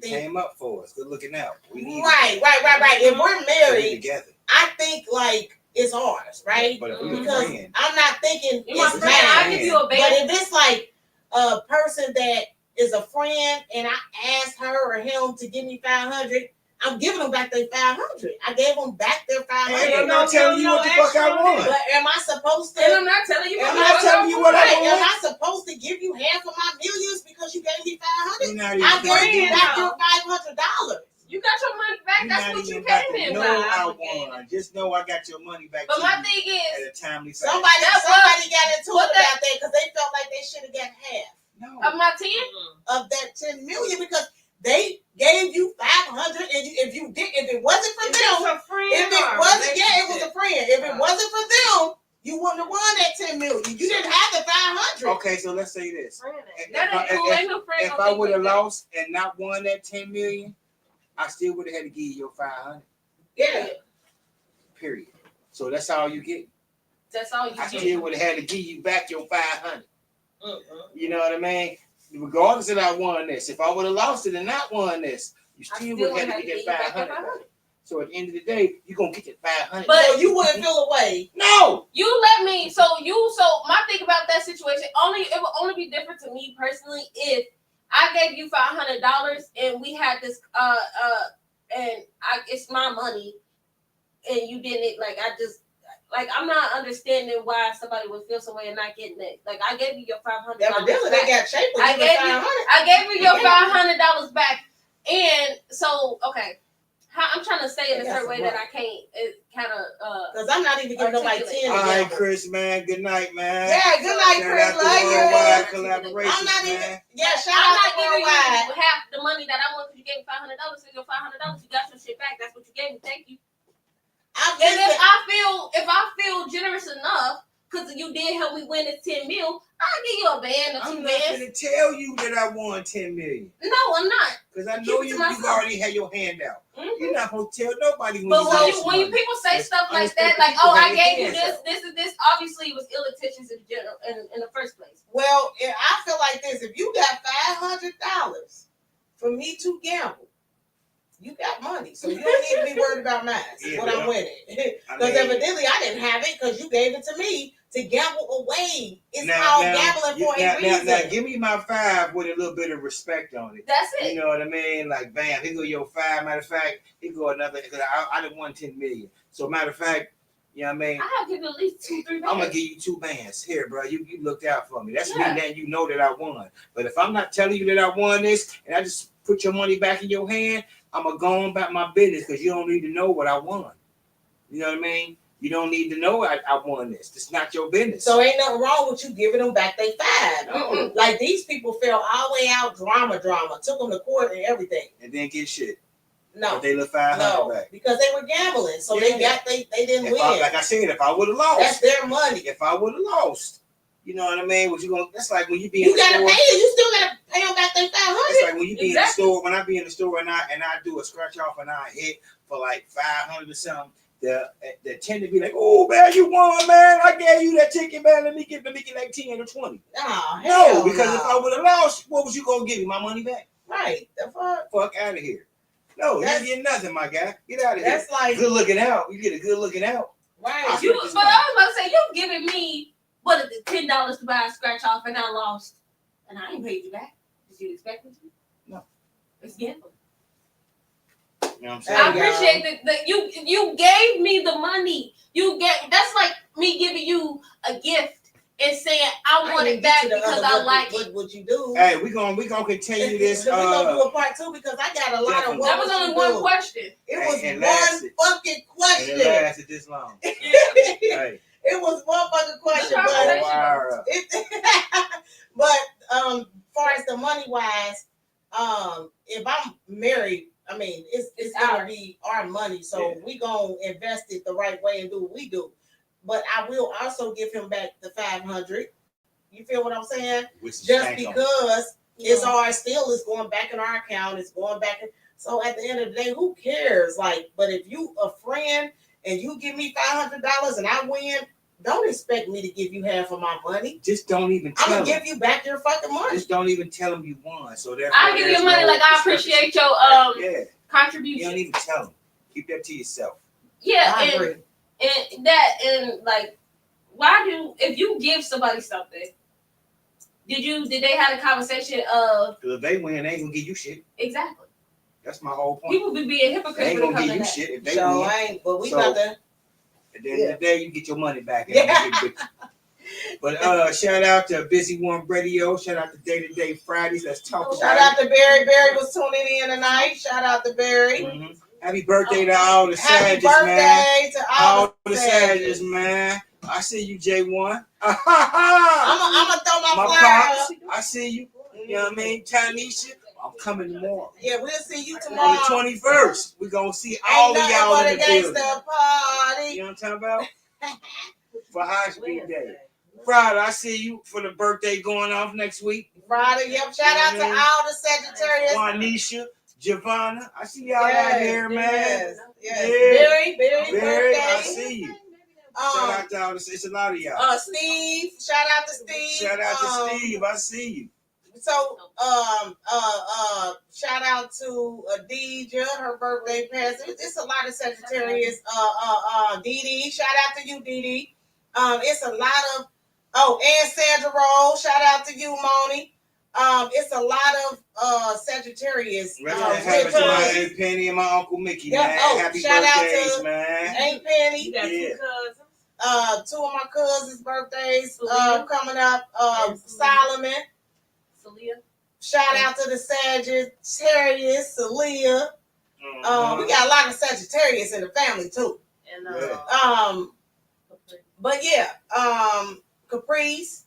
You came up for us. Good looking out. Right. If we're married together, I think like it's ours, right? But if because I'm not thinking it's mine. I'll give you a band. But if it's like a person that is a friend and I asked her or him to give me 500, I'm giving them back their 500. I gave them back their 500. And I'm not telling you what the fuck I want. But am I supposed to? And I'm not telling you. I'm not telling you what I want. Am I supposed to give you half of my millions because you gave me 500? I gave you friend, back your $500. You got your money back. You're That's not what you even about came to in know with. I won. Just know I got your money back. But to my you thing is, at a timely fashion. Somebody got into it about that because they felt like they should have got half of my 10 of that 10 million because they gave you 500, and if it wasn't for them, it was a friend. If it wasn't for them, you wouldn't have won that 10 million. You didn't have the 500. Okay, so let's say this: if I would have lost and not won that 10 million, I still would have had to give you your 500. Yeah. Period. So that's all you get. That's all you I get. still would have had to give you back your 500. Mm-hmm. You know what I mean? Regardless of I won this, if I would have lost it and not won this, you still would have had to get that 500. So at the end of the day, you're gonna get that 500. But so you wouldn't feel away. No. You let me. So my thing about that situation it would only be different to me personally if I gave you $500 and we had this it's my money and you didn't I'm not understanding why somebody would feel some way and not getting it. Like I gave you your $500. Evidently, they got shape. I gave you your $500 back, and so okay. I'm trying to say in a certain way that I can't. It kind of because I'm not even giving nobody 10. All right, Chris, man. Good night, man. Yeah, good night, Chris. Love you. Worldwide collaboration. I'm not even. Yeah, shout I'm out not to giving Worldwide. you half the money that I want because you gave me $500. So your $500, you got your shit back. That's what you gave me. Thank you. And if I feel generous enough, because you did help me win this 10 mil, I'll give you a band or 2 I'm not bands. going to tell you that I won 10 million. No, I'm not. Because I know you've already had your hand out. Mm-hmm. You're not going to tell nobody when but you when you people say stuff like that, like, oh, I gave you this, obviously it was ill intentions in general in the first place. Well, I feel like this. If you got $500 for me to gamble, you got money. So you don't need to be worried about mine. I'm winning. Because evidently I didn't have it because you gave it to me to gamble away. It's called gambling for a reason. Now, give me my 5 with a little bit of respect on it. That's it. You know what I mean? Like, bam, here go your 5. Matter of fact, here go another. Because I didn't want 10 million. So, matter of fact, you know what I mean? I have to give you at least 2, 3 bands. I'm going to give you 2 bands. Here, bro. You looked out for me. That's me letting you know that I won. But if I'm not telling you that I won this and I just put your money back in your hand, I'm going to go on about my business because you don't need to know what I won. You know what I mean? You don't need to know I won this. It's not your business. So ain't nothing wrong with you giving them back their 5. No. Like these people fell all the way out drama. Took them to court and everything. And then get shit. No. But they look 500 back. Because they were gambling. So they didn't win. Like I said, if I would have lost. That's their money. If I would have lost. You know what I mean? That's like when you be in the store. You gotta pay it. You still gotta pay them back their 500. It's like when you be in the store. When I be in the store and I do a scratch off and I hit for like 500 or something, they tend to be like, "Oh man, you won, man! I gave you that ticket, man. Let me get like 10 or 20." No, because if I would have lost, what was you gonna give me? My money back? Right. The fuck out of here. No, you get nothing, my guy. Get out of here. That's like good looking out. You get a good looking out. Right. But I was about to say, you giving me $10 to buy a scratch off and I lost, and I ain't paid you back. Did you expect me to? No. It's gambling. You know what I'm saying? I appreciate that you gave me the money. That's like me giving you a gift and saying I want it back because I like it. What would you do? Hey, we gonna continue this. We're gonna do a part 2 because I got a lot of. That was only one question. It was one fucking question. And it lasted this long. Hey. It was one fucking question, but far as the money wise, if I'm married, I mean it's gonna be our money, so we gonna invest it the right way and do what we do. But I will also give him back the $500. You feel what I'm saying? Just because it's ours, still is going back in our account. It's going back. So at the end of the day, who cares? Like, but if you a friend and you give me $500 and I win, don't expect me to give you half of my money. Just don't even tell I'm gonna give you back your fucking money. Just don't even tell them you won. So I give you money like I appreciate your contribution. You don't even tell them. Keep that to yourself. Yeah, I agree. And like, if you give somebody something, did they have a conversation of? Because if they win, they ain't gonna give you shit. Exactly. That's my whole point. People be being hypocrites. They ain't gonna give you shit if they win. Ain't, but we got that. At the end of the day, you get your money back. But shout out to Busy One Radio. Shout out to Day to Day Fridays. Let's talk about Shout out to Barry. Barry was tuning in tonight. Shout out to Barry. Mm-hmm. Happy birthday to all the Sagittarius, man. Happy birthday to all the Sagittarius, man. I see you, J1. I'm gonna throw my flyer up. I see you. You know what I mean? Tanisha, I'm coming tomorrow. Yeah, we'll see you tomorrow. On the 21st. We're going to see all of y'all in the building. Party. You know what I'm talking about? For High Speed Day. Friday, I see you for the birthday going off next week. Friday, yep. Shout out to all the Sagittarius. Juanisha, Giovanna, I see y'all out here, man. Yes. Barry, birthday. I see you. Shout out to all this. It's a lot of y'all. Steve. Shout out to Steve. Shout out to Steve. I see you. So, shout out to Deidre, her birthday passed. It's a lot of Sagittarius. Dee Dee, shout out to you, Dee Dee. It's a lot of, and Sandra Roll, shout out to you, Moni. It's a lot of Sagittarius. Happy to my Aunt Penny and my Uncle Mickey, man. Happy shout birthdays, out to man. Aunt Penny. You got 2 cousins. 2 of my cousins' birthdays coming up. Solomon. Shout out to the Sagittarius, Celia. We got a lot of Sagittarius in the family too. And but yeah, Caprice.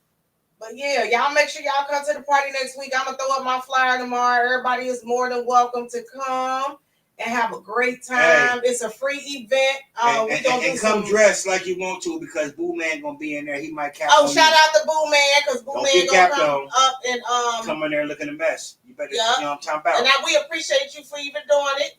But yeah, y'all make sure y'all come to the party next week. I'm gonna throw up my flyer tomorrow. Everybody is more than welcome to come and have a great time. It's a free event. We gonna come dressed like you want to because Boo Man gonna be in there. He might cap. Shout out to Boo Man because Boo Man gonna come up and come in there looking a mess. You better, you know what I'm talking about. And we appreciate you for even doing it.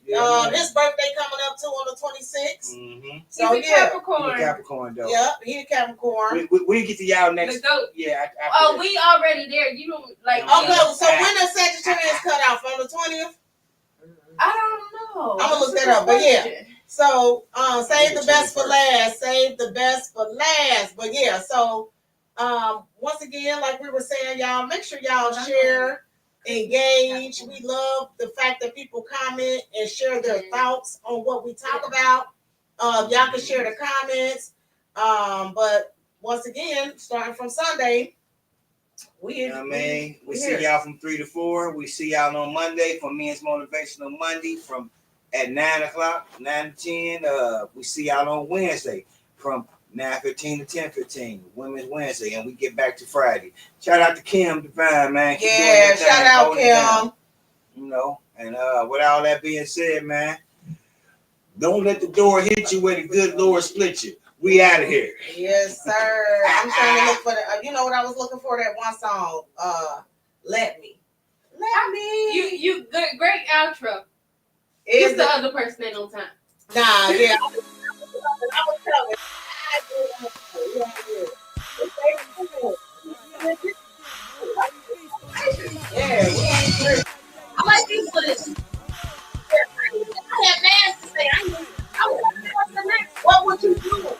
His birthday coming up too on the 26th. Mm-hmm. So he's a Capricorn. He's a Capricorn though. Yeah, he's a Capricorn. We get to y'all next. Yeah. We already there. You don't like. Okay, so when does Sagittarius cut off on the 20th? I don't know. I'm gonna look that up, but yeah. So save the best for last. Save the best for last. But yeah, so once again, like we were saying, y'all, make sure y'all share, engage. We love the fact that people comment and share their thoughts on what we talk about. Y'all can share the comments. But once again, starting from Sunday, we see y'all from 3 to 4. We see y'all on Monday for Men's Motivational Monday at 9 o'clock, 9 to 10. We see y'all on Wednesday from 9:15 to 10:15, Women's Wednesday, and we get back to Friday. Shout out to Kim Divine, man. Keep shout out Kim. You know, and with all that being said, man, don't let the door hit you where the good Lord split you. We out of here. Yes, sir. I'm trying to look for you know what I was looking for? That one song, Let Me. Let Me. You good, great outro. It's the other person ain't on time. Nah, yeah. I was telling. Yeah, I like these for this. I had mad to say. I was tonight. What would you do?